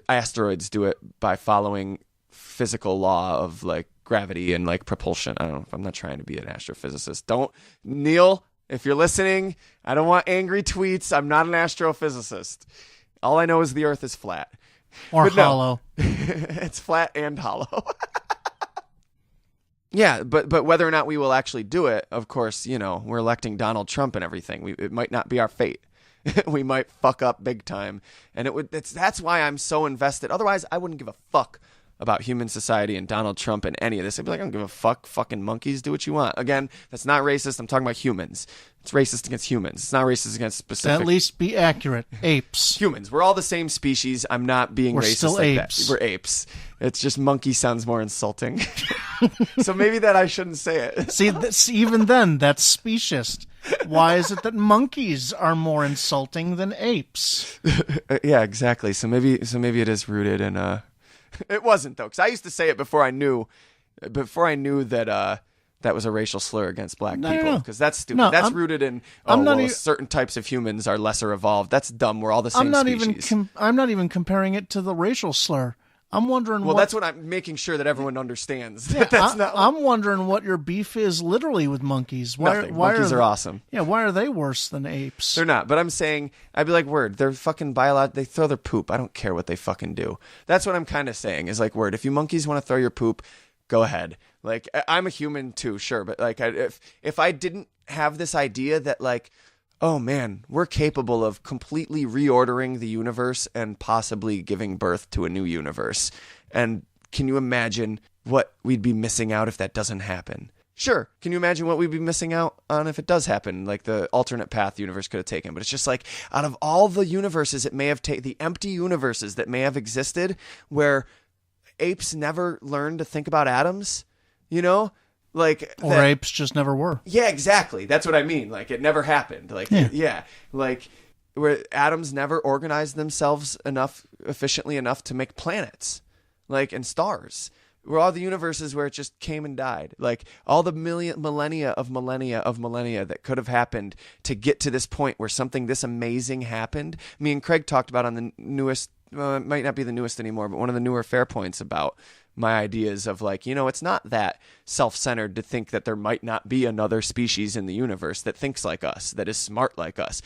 Asteroids do it by following physical law of like gravity and like propulsion. I don't know. I'm not trying to be an astrophysicist. Don't, Neil, if you're listening, I don't want angry tweets. I'm not an astrophysicist. All I know is the Earth is flat. Or hollow. No, it's flat and hollow. Yeah, but whether or not we will actually do it, of course, we're electing Donald Trump and everything. It might not be our fate. We might fuck up big time, and that's why I'm so invested. Otherwise, I wouldn't give a fuck about human society and Donald Trump and any of this. I'd be like, I don't give a fuck. Fucking monkeys, do what you want. Again, that's not racist. I'm talking about humans. It's racist against humans. It's not racist against specific. To at least be accurate. Apes. Humans. We're all the same species. I'm not being We're racist still like apes. that. We're apes. It's just monkey sounds more insulting. So maybe that I shouldn't say it. See, even then, that's speciest. Why is it that monkeys are more insulting than apes? Yeah, exactly. So maybe it is rooted in It wasn't though, because I used to say it before I knew that that was a racial slur against black people. Because that's stupid. No, that's rooted in certain types of humans are lesser evolved. That's dumb. We're all the same species. I'm not even comparing it to the racial slur. I'm wondering. Well, that's what I'm making sure that everyone understands. That's not. I'm wondering what your beef is literally with monkeys. Nothing. Monkeys are awesome. Yeah, why are they worse than apes? They're not. But I'm saying, I'd be like, word. They're fucking they throw their poop. I don't care what they fucking do. That's what I'm kind of saying. Is like, word. If you monkeys want to throw your poop, go ahead. Like, I'm a human too, sure. But like, if I didn't have this idea that like, oh man, we're capable of completely reordering the universe and possibly giving birth to a new universe. And can you imagine what we'd be missing out if that doesn't happen? Sure. Can you imagine what we'd be missing out on if it does happen? Like the alternate path the universe could have taken. But it's just like, out of all the universes it may have taken, the empty universes that may have existed where apes never learned to think about atoms, apes just never were. Yeah, exactly. That's what I mean. Like, it never happened. Like, yeah. Like, where atoms never organized themselves efficiently enough to make planets, like, and stars. Where all the universes where it just came and died. Like, all the millennia of millennia that could have happened to get to this point where something this amazing happened. Me and Craig talked about on the newest, it might not be the newest anymore, but one of the newer Fair Points about my ideas of like, it's not that self-centered to think that there might not be another species in the universe that thinks like us, that is smart like us.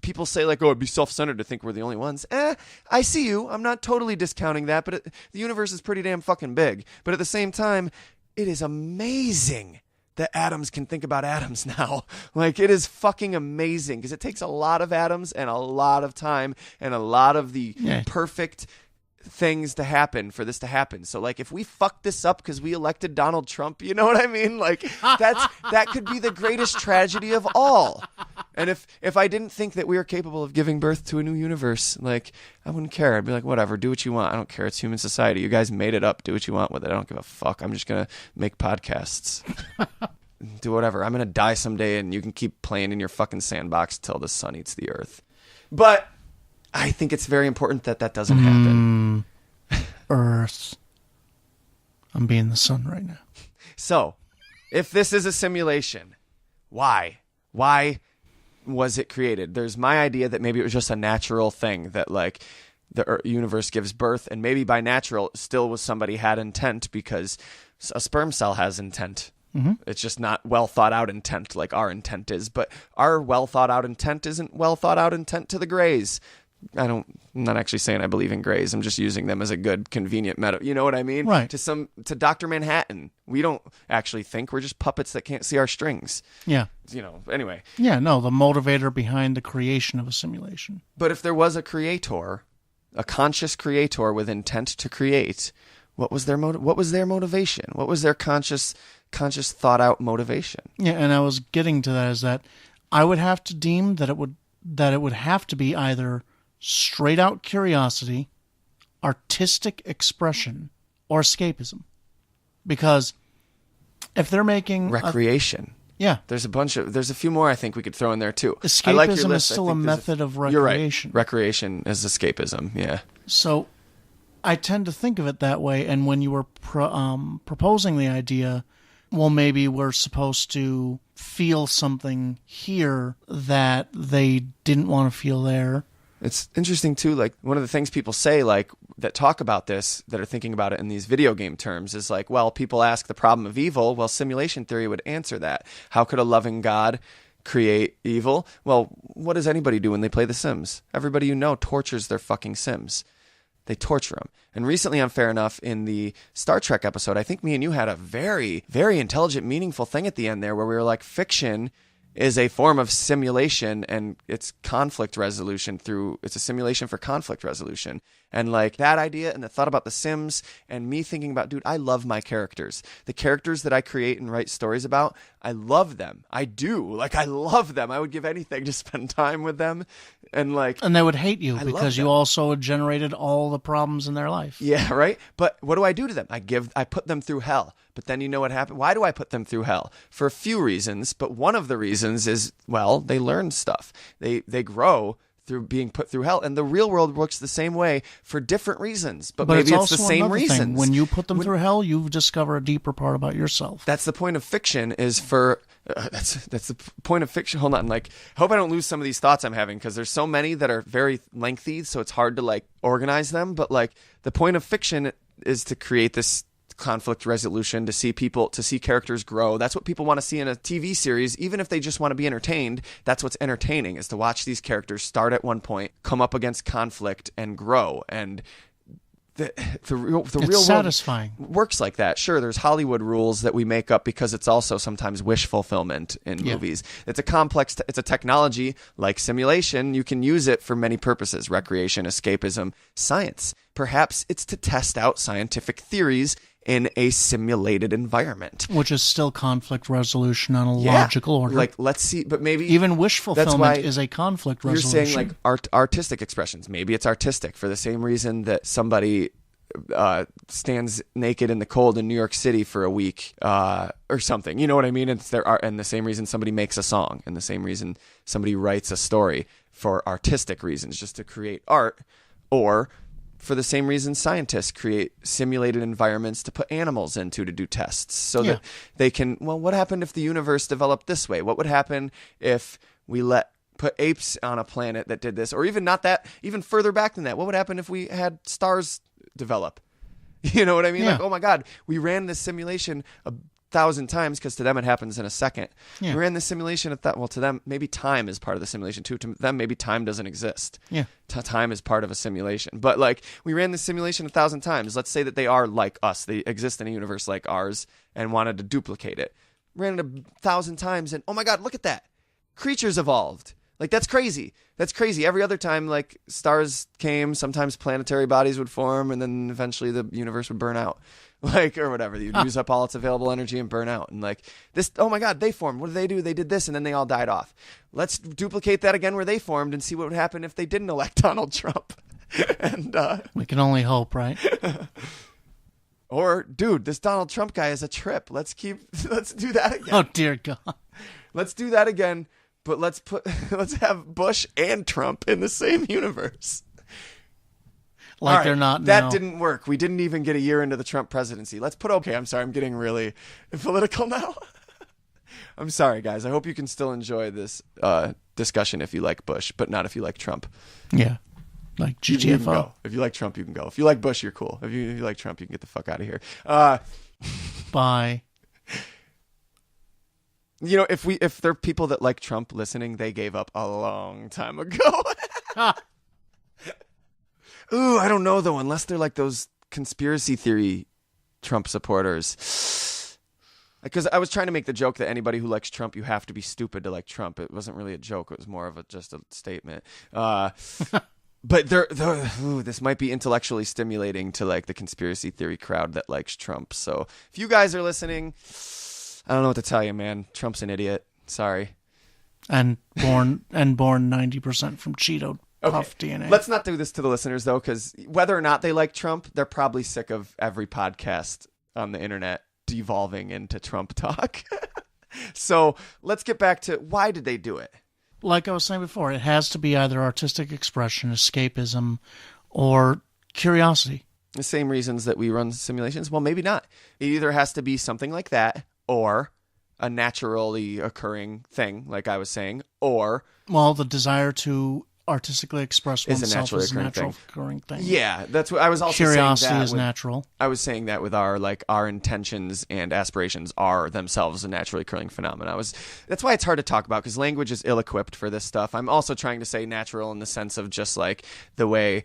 People say like, oh, it'd be self-centered to think we're the only ones. I see you. I'm not totally discounting that, but the universe is pretty damn fucking big. But at the same time, it is amazing that atoms can think about atoms now. Like, it is fucking amazing because it takes a lot of atoms and a lot of time and a lot of the perfect things to happen for this to happen. So like, if we fuck this up because we elected Donald Trump, you know what I mean? Like, that could be the greatest tragedy of all. And if I didn't think that we were capable of giving birth to a new universe, like, I wouldn't care. I'd be like, whatever, do what you want. I don't care. It's human society. You guys made it up. Do what you want with it. I don't give a fuck. I'm just gonna make podcasts. Do whatever. I'm gonna die someday, and you can keep playing in your fucking sandbox till the sun eats the earth. But I think it's very important that doesn't happen. Earth. I'm being the sun right now. So, if this is a simulation, why? Why was it created? There's my idea that maybe it was just a natural thing that like the universe gives birth, and maybe by natural still was somebody had intent because a sperm cell has intent. Mm-hmm. It's just not well thought out intent like our intent is, but our well thought out intent isn't well thought out intent to the Greys. I'm not actually saying I believe in Greys. I'm just using them as a good, convenient meta. You know what I mean? Right. To Dr. Manhattan. We don't actually think. We're just puppets that can't see our strings. Yeah. Anyway. Yeah, no, the motivator behind the creation of a simulation. But if there was a creator, a conscious creator with intent to create, what was their motivation? What was their conscious thought out motivation? Yeah, and I was getting to that is that I would have to deem that it would have to be either straight out curiosity, artistic expression, or escapism. Because if they're making recreation. Yeah. There's a few more I think we could throw in there too. Escapism I like your list. is still a method of recreation. You're right. Recreation is escapism. Yeah. So I tend to think of it that way. And when you were proposing the idea, well, maybe we're supposed to feel something here that they didn't want to feel there. It's interesting too, like one of the things people say, like that talk about this, that are thinking about it in these video game terms, is like, well, people ask the problem of evil. Well, simulation theory would answer that. How could a loving God create evil? Well, what does anybody do when they play The Sims? Everybody you know tortures their fucking Sims. They torture them. And recently on Fair Enough, in the Star Trek episode, I think me and you had a very, very intelligent, meaningful thing at the end there where we were like, fiction is a form of simulation, and it's conflict resolution it's a simulation for conflict resolution. And like that idea and the thought about The Sims and me thinking about, dude, I love my characters. The characters that I create and write stories about, I love them. I do. Like, I love them. I would give anything to spend time with them. And they would hate you because you also generated all the problems in their life. Yeah, right? But what do I do to them? I put them through hell. But then you know what happened? Why do I put them through hell? For a few reasons, but one of the reasons is, well, they learn stuff. They grow through being put through hell. And the real world works the same way for different reasons. But maybe it's the same reasons. When you put them through hell, you discover a deeper part about yourself. That's the point of fiction, is for... that's the point of fiction. Hold on. Like, I hope I don't lose some of these thoughts I'm having, because there's so many that are very lengthy, so it's hard to like organize them. But like, the point of fiction is to create this conflict resolution, to see characters grow. That's what people want to see in a TV series. Even if they just want to be entertained, that's what's entertaining, is to watch these characters start at one point, come up against conflict, and grow. And the real satisfying. world works like that. Sure, there's Hollywood rules that we make up because it's also sometimes wish fulfillment in movies. It's a technology like simulation. You can use it for many purposes: recreation, escapism, science. Perhaps it's to test out scientific theories in a simulated environment, which is still conflict resolution on a logical order. Like, let's see, but maybe even wish fulfillment is a conflict resolution. You're saying like artistic expressions. Maybe it's artistic for the same reason that somebody stands naked in the cold in New York City for a week or something. You know what I mean? It's their art, and the same reason somebody makes a song, and the same reason somebody writes a story, for artistic reasons, just to create art. Or for the same reason scientists create simulated environments to put animals into to do tests, so that they can, well, what happened if the universe developed this way? What would happen if we put apes on a planet that did this? Or even not that, even further back than that, what would happen if we had stars develop? You know what I mean? Like, oh my God, we ran this simulation 1,000 times, because to them it happens in a second. We ran this simulation to them, maybe time is part of the simulation too. To them, maybe time doesn't exist. Time is part of a simulation. But like, we ran this simulation 1,000 times. Let's say that they are like us. They exist in a universe like ours and wanted to duplicate it. Ran it 1,000 times, and oh my God, look at that. Creatures evolved. Like, that's crazy. That's crazy. Every other time, like, stars came, sometimes planetary bodies would form, and then eventually the universe would burn out. Like, or whatever. You'd use up all its available energy and burn out. And like, this, oh my God, they formed. What did they do? They did this, and then they all died off. Let's duplicate that again where they formed and see what would happen if they didn't elect Donald Trump. And we can only hope, right? Or, dude, this Donald Trump guy is a trip. Let's do that again. Oh, dear God. Let's do that again. But let's have Bush and Trump in the same universe. Like, they're not now. That didn't work. We didn't even get a year into the Trump presidency. Okay, I'm sorry. I'm getting really political now. I'm sorry, guys. I hope you can still enjoy this discussion if you like Bush, but not if you like Trump. Yeah. Like GTFO. If you like Trump, you can go. If you like Bush, you're cool. If you like Trump, you can get the fuck out of here. Bye. You know, if there are people that like Trump listening, they gave up a long time ago. Ooh, I don't know, though, unless they're like those conspiracy theory Trump supporters. Because I was trying to make the joke that anybody who likes Trump, you have to be stupid to like Trump. It wasn't really a joke. It was more of just a statement. But this might be intellectually stimulating to like the conspiracy theory crowd that likes Trump. So if you guys are listening, I don't know what to tell you, man. Trump's an idiot. Sorry. And born 90% from Cheeto Puff DNA. Let's not do this to the listeners, though, because whether or not they like Trump, they're probably sick of every podcast on the internet devolving into Trump talk. So let's get back to why did they do it? Like I was saying before, it has to be either artistic expression, escapism, or curiosity. The same reasons that we run simulations? Well, maybe not. It either has to be something like that, or a naturally occurring thing, like I was saying, or... Well, the desire to artistically express is oneself a is a naturally natural occurring thing. Yeah, that's what I was also Curiosity saying. Curiosity is natural. I was saying that with our intentions and aspirations are themselves a naturally occurring phenomenon. That's why it's hard to talk about, because language is ill-equipped for this stuff. I'm also trying to say natural in the sense of just like the way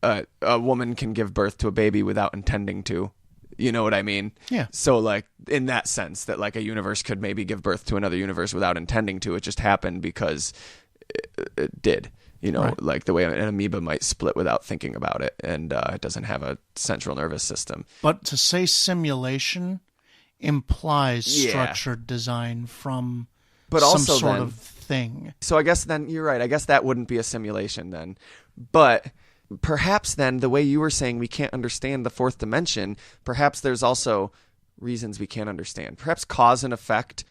a woman can give birth to a baby without intending to. You know what I mean? Yeah. So like in that sense that like a universe could maybe give birth to another universe without intending to. It just happened because it did. You know, right. Like the way an amoeba might split without thinking about it, and it doesn't have a central nervous system. But to say simulation implies structured design from some sort of thing. So I guess then you're right. I guess that wouldn't be a simulation then. But perhaps then the way you were saying we can't understand the fourth dimension, perhaps there's also reasons we can't understand. Perhaps cause and effect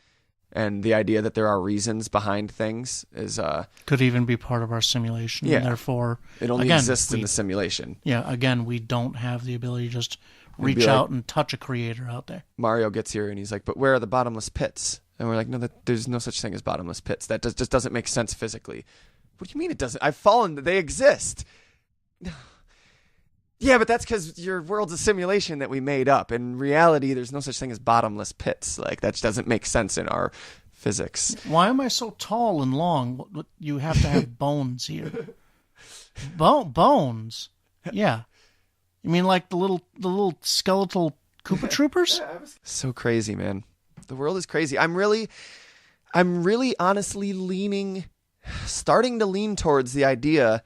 and the idea that there are reasons behind things is could even be part of our simulation. Yeah. And therefore, it only exists in the simulation. Yeah. Again, we don't have the ability to just reach out and touch a creator out there. Mario gets here and he's like, "But where are the bottomless pits?" And we're like, "No, there's no such thing as bottomless pits. That just doesn't make sense physically." What do you mean it doesn't? I've fallen. They exist. Yeah, but that's because your world's a simulation that we made up. In reality, there's no such thing as bottomless pits. Like, that doesn't make sense in our physics. Why am I so tall and long? You have to have bones here. Bones? Yeah. You mean like the little skeletal Koopa Troopers? So crazy, man. The world is crazy. I'm really honestly starting to lean towards the idea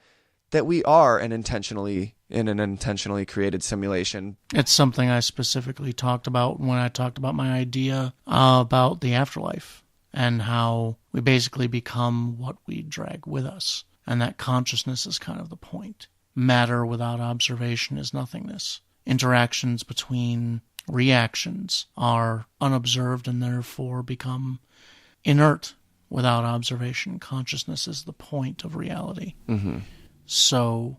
that we are in an intentionally created simulation. It's something I specifically talked about when I talked about my idea about the afterlife and how we basically become what we drag with us. And that consciousness is kind of the point. Matter without observation is nothingness. Interactions between reactions are unobserved and therefore become inert without observation. Consciousness is the point of reality. Mm-hmm. So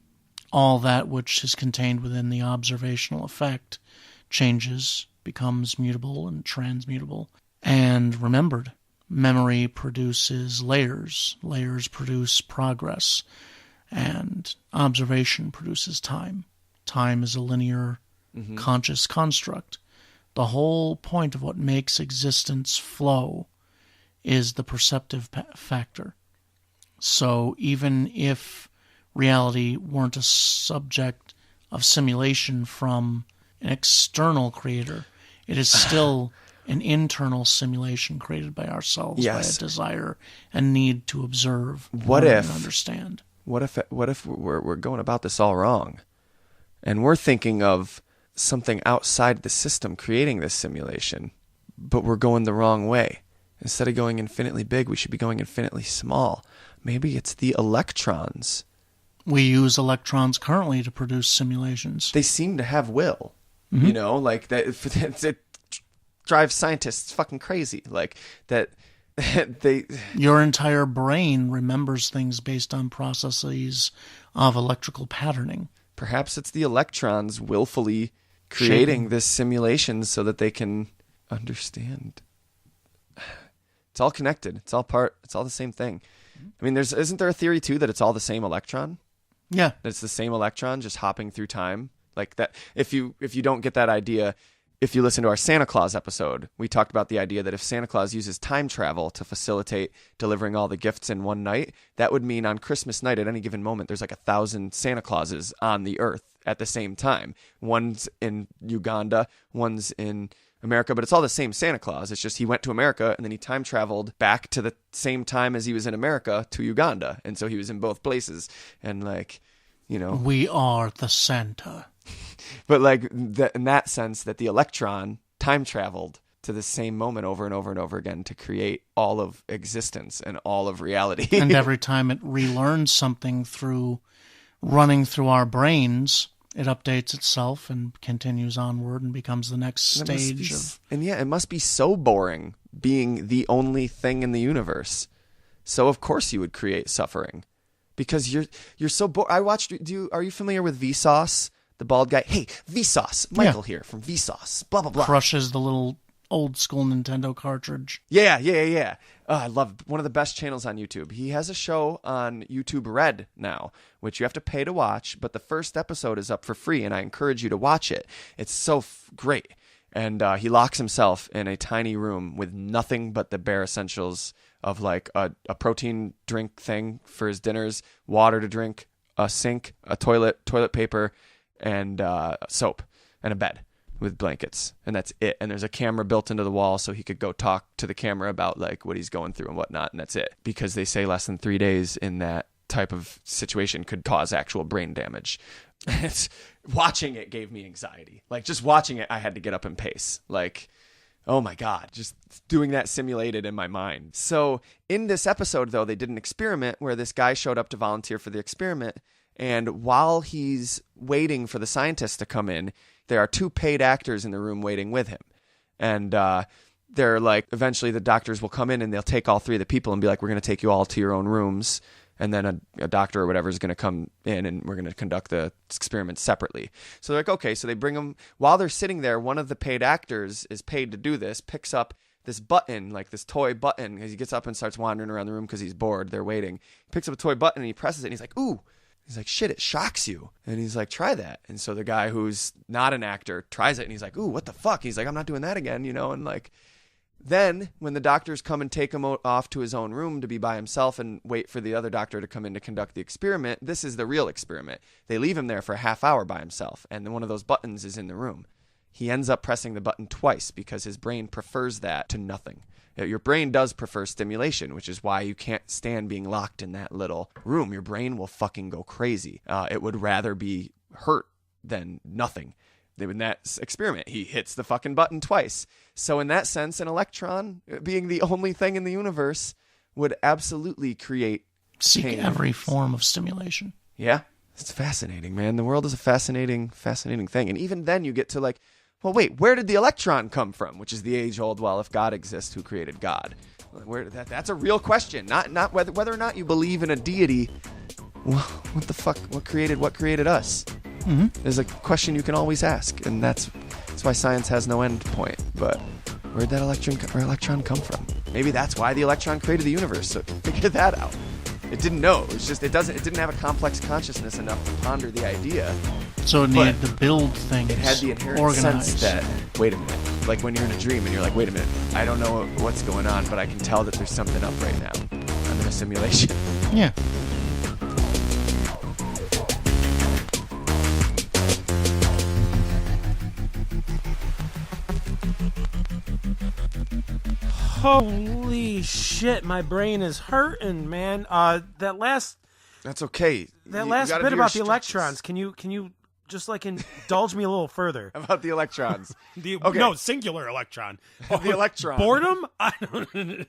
all that which is contained within the observational effect changes, becomes mutable and transmutable, and remembered. Memory produces layers. Layers produce progress. And observation produces time. Time is a linear, conscious construct. The whole point of what makes existence flow is the perceptive factor. So even if reality weren't a subject of simulation from an external creator, it is still an internal simulation created by ourselves, by a desire and need to observe and understand. What if we're going about this all wrong, and we're thinking of something outside the system creating this simulation, but we're going the wrong way? Instead of going infinitely big, we should be going infinitely small. Maybe it's the electrons. We use electrons currently to produce simulations. They seem to have will. Mm-hmm. You know, like that. It drives scientists fucking crazy. Like that. Your entire brain remembers things based on processes of electrical patterning. Perhaps it's the electrons willfully creating this simulation so that they can understand. It's all connected. It's all the same thing. I mean, isn't there a theory too that it's all the same electron? Yeah. That it's the same electron just hopping through time? Like that. If you don't get that idea, if you listen to our Santa Claus episode, we talked about the idea that if Santa Claus uses time travel to facilitate delivering all the gifts in one night, that would mean on Christmas night at any given moment, there's like 1,000 Santa Clauses on the earth at the same time. One's in Uganda, one's in America, but it's all the same Santa Claus. It's just he went to America and then he time traveled back to the same time as he was in America to Uganda. And so he was in both places. And like, you know. We are the Santa. But like in that sense that the electron time traveled to the same moment over and over and over again to create all of existence and all of reality. And every time it relearns something through running through our brains, it updates itself and continues onward and becomes the next stage of... And yeah, it must be so boring being the only thing in the universe. So of course you would create suffering, because you're so bored. Are you familiar with Vsauce, the bald guy? Hey, Vsauce, Michael here from Vsauce. Blah blah blah. Crushes the little old school Nintendo cartridge. Yeah. I love one of the best channels on YouTube. He has a show on YouTube Red now, which you have to pay to watch, but the first episode is up for free, and I encourage you to watch it. It's so great. And he locks himself in a tiny room with nothing but the bare essentials of like a protein drink thing for his dinners, water to drink, a sink, a toilet paper, and soap, and a bed with blankets, and that's it. And there's a camera built into the wall so he could go talk to the camera about like what he's going through and whatnot, and that's it. Because they say less than 3 days in that type of situation could cause actual brain damage. Watching it gave me anxiety. Like, just watching it, I had to get up and pace. Like, oh my God, just doing that simulated in my mind. So in this episode, though, they did an experiment where this guy showed up to volunteer for the experiment. And while he's waiting for the scientists to come in, there are 2 paid actors in the room waiting with him. And they're like, eventually the doctors will come in and they'll take all 3 of the people and be like, we're going to take you all to your own rooms. And then a doctor or whatever is going to come in and we're going to conduct the experiment separately. So they're like, okay. So they bring them, while they're sitting there, one of the paid actors is paid to do this, picks up this button, like this toy button, as he gets up and starts wandering around the room because he's bored. They're waiting. He picks up a toy button and he presses it and he's like, ooh. He's like, shit, it shocks you. And he's like, try that. And so the guy who's not an actor tries it and he's like, ooh, what the fuck? He's like, I'm not doing that again, and like, then when the doctors come and take him off to his own room to be by himself and wait for the other doctor to come in to conduct the experiment, this is the real experiment. They leave him there for a half hour by himself, and then one of those buttons is in the room. He ends up pressing the button twice because his brain prefers that to nothing. Your brain does prefer stimulation, which is why you can't stand being locked in that little room. Your brain will fucking go crazy. It would rather be hurt than nothing. In that experiment, he hits the fucking button twice. So in that sense, an electron, being the only thing in the universe, would absolutely create Seek pain. every form of stimulation. Yeah, it's fascinating, man. The world is a fascinating thing. And even then you get to like, well, wait, where did the electron come from? Which is the age-old, well, if God exists, who created God? That's a real question. Not whether or not you believe in a deity. Well, what the fuck? What created us? Mm-hmm. Is a question you can always ask, and that's why science has no end point. But where'd that electron come from? Maybe that's why the electron created the universe. So figure that out. It didn't know. It's just it didn't have a complex consciousness enough to ponder the idea. So it needed to build things. It had the inherent organized. sense that, wait a minute, like when you're in a dream and you're like, wait a minute, I don't know what's going on, but I can tell that there's something up right now. I'm in a simulation. Yeah. Holy shit, my brain is hurting, man. That's okay. That last bit about the electrons, can you just like indulge me a little further? About the electrons. Okay. No, singular electron. The electron. Boredom? I don't.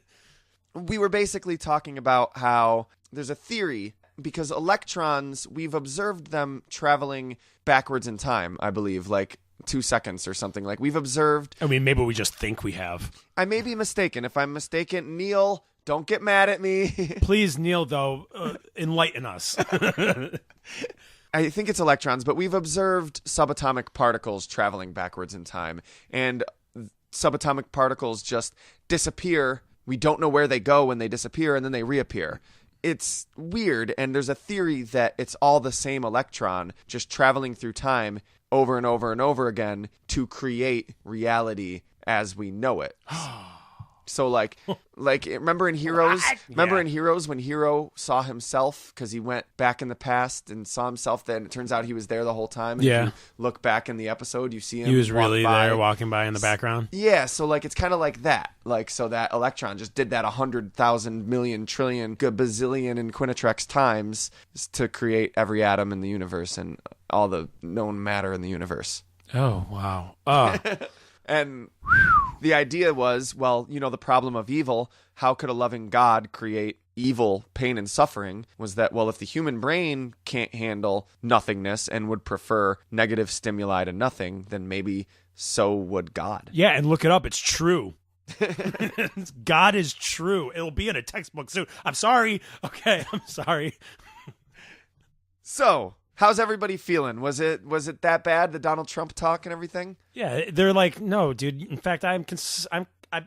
We were basically talking about how there's a theory, because electrons, we've observed them traveling backwards in time, I believe, like 2 seconds or something. Like we've observed. I mean, maybe we just think we have. I may be mistaken. If I'm mistaken, Neil, don't get mad at me. Please, Neil, though, enlighten us. I think it's electrons, but we've observed subatomic particles traveling backwards in time, and subatomic particles just disappear. We don't know where they go when they disappear, and then they reappear. It's weird, and there's a theory that it's all the same electron just traveling through time over and over and over again to create reality as we know it. So like remember in Heroes? Remember in Heroes when Hero saw himself because he went back in the past and saw himself then? It turns out he was there the whole time. And if you look back in the episode, you see him. He was really there walking by in the background. Yeah, so like it's kind of like that. Like so that electron just did that 100,000 million trillion bazillion and quinetrex times to create every atom in the universe and all the known matter in the universe. Oh wow. Oh. And the idea was, well, the problem of evil, how could a loving God create evil, pain, and suffering? Was that, well, if the human brain can't handle nothingness and would prefer negative stimuli to nothing, then maybe so would God. Yeah, and look it up. It's true. God is true. It'll be in a textbook soon. I'm sorry. Okay, I'm sorry. So, how's everybody feeling? Was it that bad, the Donald Trump talk and everything? Yeah, they're like, no, dude. In fact,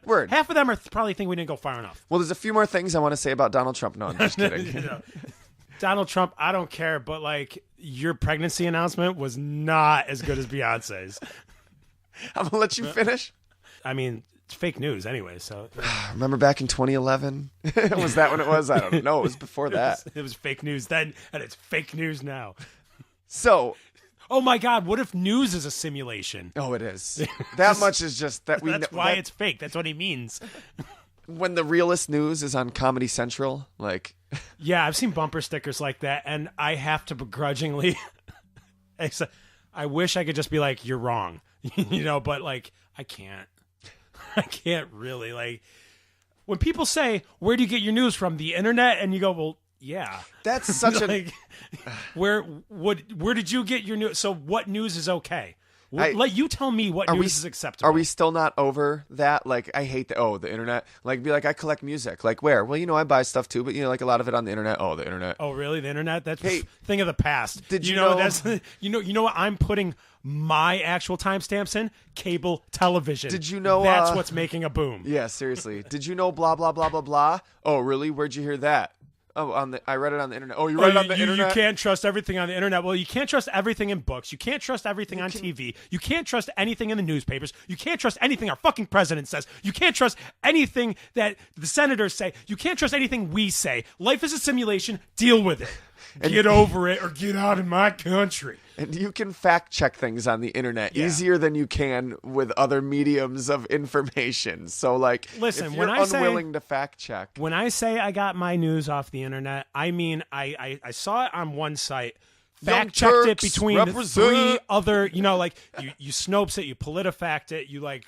Word. Half of them are probably think we didn't go far enough. Well, there's a few more things I want to say about Donald Trump. No, I'm just kidding. Donald Trump, I don't care, but like your pregnancy announcement was not as good as Beyonce's. I'm going to let you finish. I mean, it's fake news anyway, so. Remember back in 2011? Was that when it was? I don't know. It was before that. It was fake news then, and it's fake news now. So. Oh my God, what if news is a simulation? Oh, it is. That much is just that we That's why it's fake. That's what he means. When the realest news is on Comedy Central, like. Yeah, I've seen bumper stickers like that, and I have to begrudgingly. I wish I could just be like, you're wrong, but like, I can't. I can't really. Like, when people say, where do you get your news from? The internet? And you go, well, yeah. That's such like, where did you get your news? So what news is okay? Let you tell me what news is acceptable. Are we still not over that? Like, I hate the internet. Like, be like, I collect music. Like, where? Well, I buy stuff too, but like a lot of it on the internet. Oh, the internet. Oh, really? The internet? That's thing of the past. Did you know? That's you know what I'm putting my actual timestamps in? Cable television. Did you know? That's what's making a boom. Yeah, seriously. Did you know? Blah blah blah blah blah. Oh, really? Where'd you hear that? Oh, I read it on the internet. Oh, you read it on the internet? You can't trust everything on the internet. Well, you can't trust everything in books. You can't trust everything on TV. You can't trust anything in the newspapers. You can't trust anything our fucking president says. You can't trust anything that the senators say. You can't trust anything we say. Life is a simulation. Deal with it. Get over it or get out of my country. And you can fact check things on the internet easier than you can with other mediums of information. So, like, listen, if you're unwilling to fact check. When I say I got my news off the internet, I mean I saw it on one site, fact checked it between three other, like you Snopes it, you PolitiFact it, you like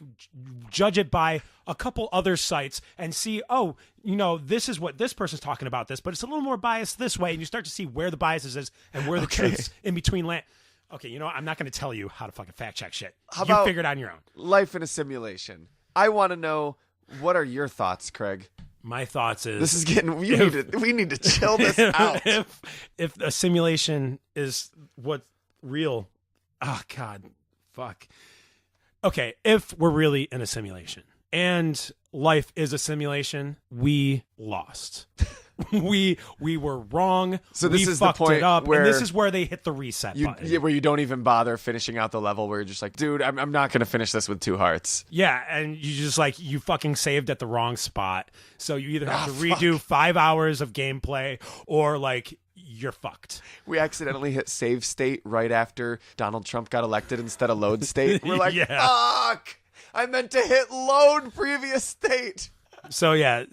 judge it by a couple other sites and see, this is what this person's talking about this, but it's a little more biased this way, and you start to see where the biases is and where the truths in between land. Okay, I'm not going to tell you how to fucking fact check shit. How about figure it out on your own. Life in a simulation? I want to know, what are your thoughts, Craig? My thoughts is this is getting. We need to chill this out. If a simulation is what's real, oh God, fuck. Okay, if we're really in a simulation and life is a simulation, we lost. we were wrong. So this we is the point it up, where and this is where they hit the reset button. Yeah, where you don't even bother finishing out the level. Where you're just like, dude, I'm not going to finish this with 2 hearts. Yeah, and you just like you fucking saved at the wrong spot. So you either have to redo 5 hours of gameplay or like you're fucked. We accidentally hit save state right after Donald Trump got elected instead of load state. We're like, fuck! I meant to hit load previous state. So yeah.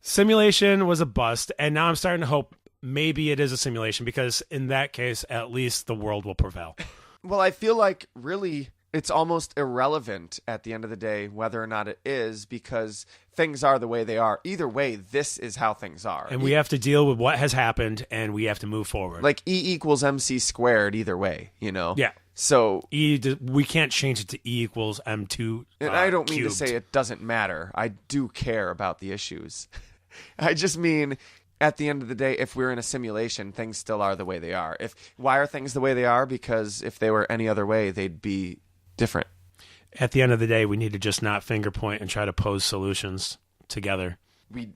Simulation was a bust, and now I'm starting to hope maybe it is a simulation, because in that case, at least the world will prevail. Well, I feel like really it's almost irrelevant at the end of the day whether or not it is, because things are the way they are. Either way, this is how things are. And we have to deal with what has happened, and we have to move forward. Like E equals MC squared either way, Yeah. So we can't change it to E equals M2 And I don't mean cubed. to say it doesn't matter. I do care about the issues. I just mean, at the end of the day, if we're in a simulation, things still are the way they are. Why are things the way they are? Because if they were any other way, they'd be different. At the end of the day, we need to just not finger point and try to pose solutions together. We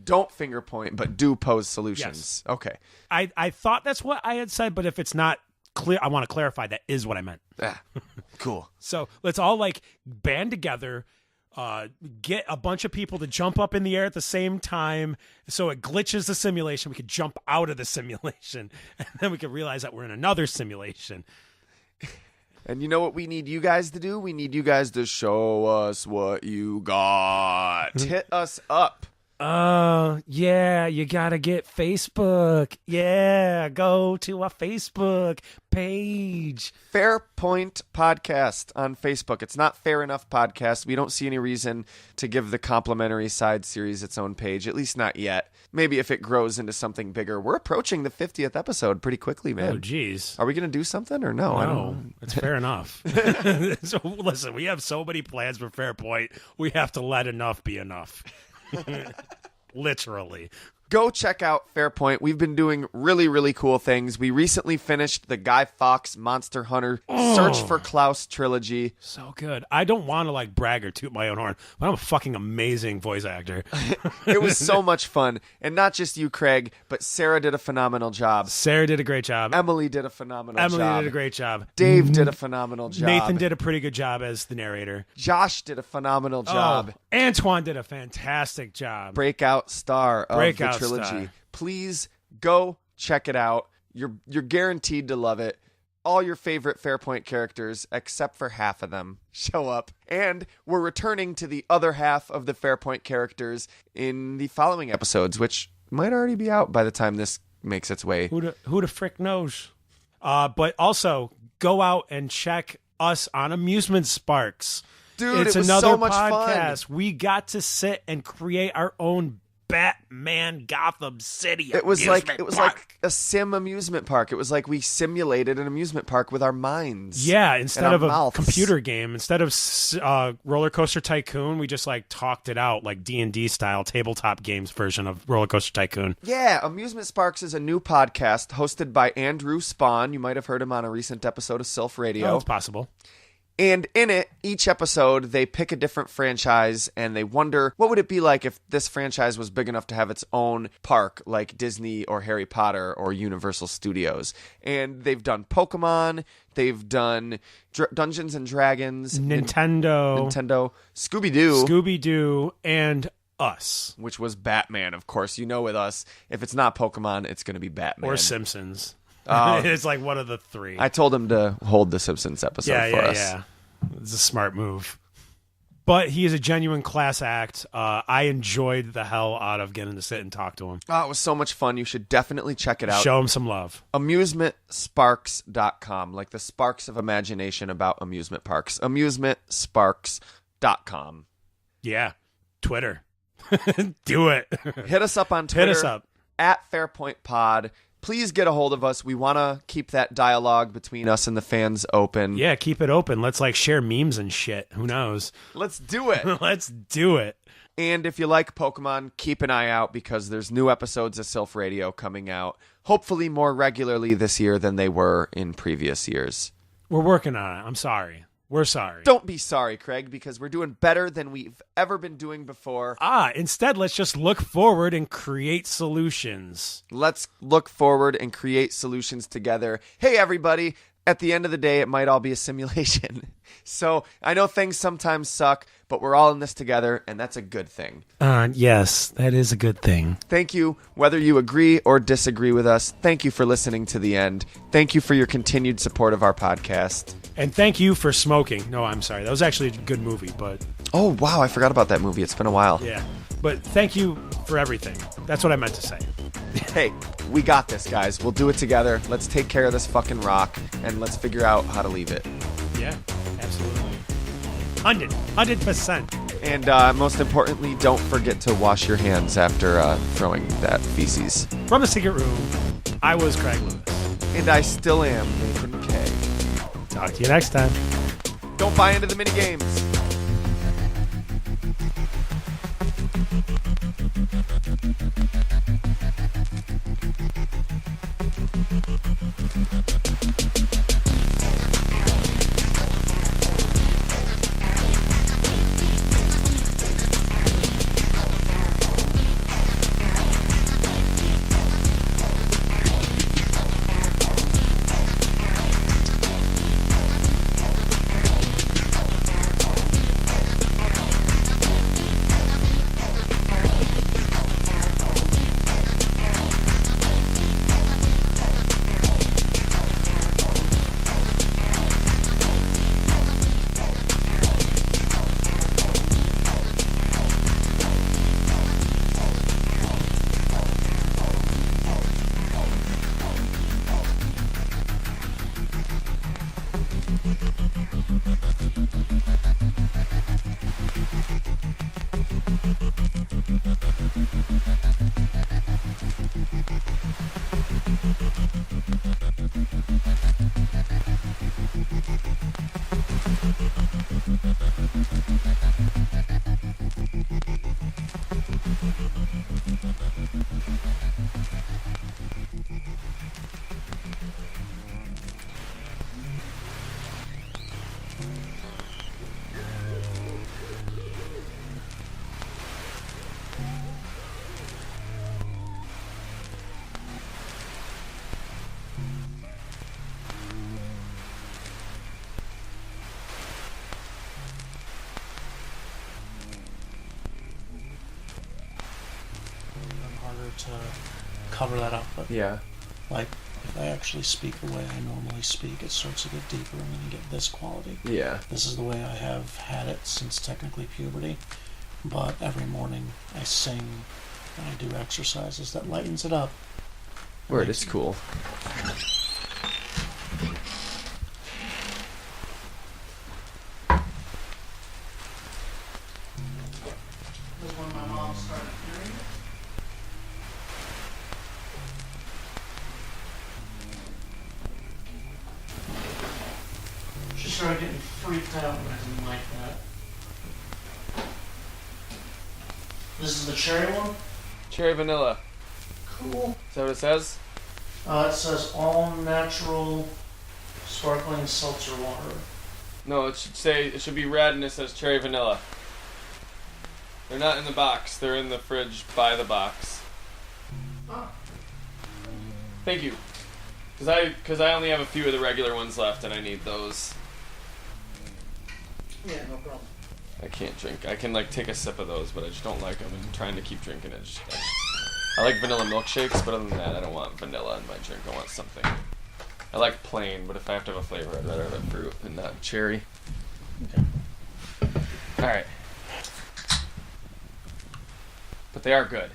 don't finger point, but do pose solutions. Yes. Okay. I thought that's what I had said, but if it's not clear, I want to clarify that is what I meant. Cool. So let's all like band together, get a bunch of people to jump up in the air at the same time, so it glitches the simulation. We could jump out of the simulation, and then we could realize that we're in another simulation. And you know what we need you guys to do? We need you guys to show us what you got. Hit us up. Yeah, you gotta get Facebook. Yeah, go to a Facebook page. Fair Point Podcast on Facebook. It's not Fair Enough Podcast. We don't see any reason to give the complimentary side series its own page, at least not yet. Maybe if it grows into something bigger. We're approaching the 50th episode pretty quickly, man. Oh, geez. Are we going to do something or no? I don't No, know. it's fair enough. So, listen, we have so many plans for Fair Point. We have to let enough be enough. Literally. Go check out Fairpoint. We've been doing really, really cool things. We recently finished the Guy Fawkes Monster Hunter Search for Klaus trilogy. So good. I don't want to like brag or toot my own horn, but I'm a fucking amazing voice actor. It was so much fun. And not just you, Craig, but Sarah did a phenomenal job. Sarah did a great job. Emily did a phenomenal job. Emily did a great job. Dave did a phenomenal job. Nathan did a pretty good job as the narrator. Josh did a phenomenal job. Oh, Antoine did a fantastic job. Breakout star of Breakout the trilogy. star. Please go check it out. You're guaranteed to love it. All your favorite Fairpoint characters, except for half of them, show up. And we're returning to the other half of the Fairpoint characters in the following episodes, which might already be out by the time this makes its way. Who the frick knows? But also, go out and check us on Amusement Sparks. Dude, it's it was another so much podcast. fun. We got to sit and create our own Batman Gotham City. It was like park. a sim amusement park. It was like we simulated an amusement park with our minds. Yeah, instead and of our a mouths. computer game, instead of Roller Coaster Tycoon, we just like talked it out like D&D style tabletop games version of Roller Coaster Tycoon. Yeah, Amusement Sparks is a new podcast hosted by Andrew Spawn. You might have heard him on a recent episode of Sylph Radio. Oh, it's possible. And in it, each episode, they pick a different franchise and they wonder what would it be like if this franchise was big enough to have its own park like Disney or Harry Potter or Universal Studios. And they've done Pokemon, they've done Dungeons and Dragons, Nintendo, Scooby-Doo, and us. which was Batman, of course. You know, with us, if it's not Pokemon, it's going to be Batman. Or Simpsons. Oh. It's like one of the three. I told him to hold the Simpsons episode for us. Yeah. It's a smart move. But he is a genuine class act. I enjoyed the hell out of getting to sit and talk to him. Oh, it was so much fun. You should definitely check it out. Show him some love. AmusementSparks.com, like the sparks of imagination about amusement parks. AmusementSparks.com. Yeah. Twitter. Do it. Hit us up on Twitter. Hit us up. At Fairpoint Pod. Please get a hold of us. We want to keep that dialogue between us and the fans open. Yeah, keep it open. Let's like share memes and shit. Who knows? Let's do it. Let's do it. And if you like Pokemon, keep an eye out because there's new episodes of Sylph Radio coming out, hopefully more regularly this year than they were in previous years. We're working on it. I'm sorry. We're sorry. Don't be sorry, Craig, because we're doing better than we've ever been doing before. Instead, let's just look forward and create solutions. Let's look forward and create solutions together. Hey, everybody. At the end of the day, it might all be a simulation. So I know things sometimes suck, but we're all in this together, and that's a good thing. Yes, that is a good thing. Thank you, whether you agree or disagree with us. Thank you for listening to the end. Thank you for your continued support of our podcast. And thank you for smoking. No, I'm sorry. That was actually a good movie, but... Oh, wow, I forgot about that movie. It's been a while. Yeah. But thank you for everything. That's what I meant to say. Hey, we got this, guys. We'll do it together. Let's take care of this fucking rock, and let's figure out how to leave it. Yeah, absolutely. 100%. And most importantly, don't forget to wash your hands after throwing that feces. From the Secret Room, I was Craig Lewis. And I still am Nathan K. Talk to you next time. Don't buy into the minigames. To cover that up, but Yeah. like if I actually speak the way I normally speak, it starts to get deeper and then you get this quality. Yeah. This is the way I have had it since technically puberty, but every morning I sing and I do exercises that lightens it up. Word, it's cool. Because when my mom started hearing it, she started getting freaked out and I didn't like that. This is the cherry one? Cherry vanilla. Cool. Is that what it says? It says all natural sparkling seltzer water. No, it should be red and it says cherry vanilla. They're not in the box. They're in the fridge by the box. Oh. Thank you. Because I only have a few of the regular ones left and I need those. Yeah, no problem. I can't drink. I can like take a sip of those, but I just don't like them. I'm trying to keep drinking it. I like vanilla milkshakes, but other than that, I don't want vanilla in my drink. I want something. I like plain, but if I have to have a flavor, I'd rather have fruit and not cherry. Okay. All right. But they are good.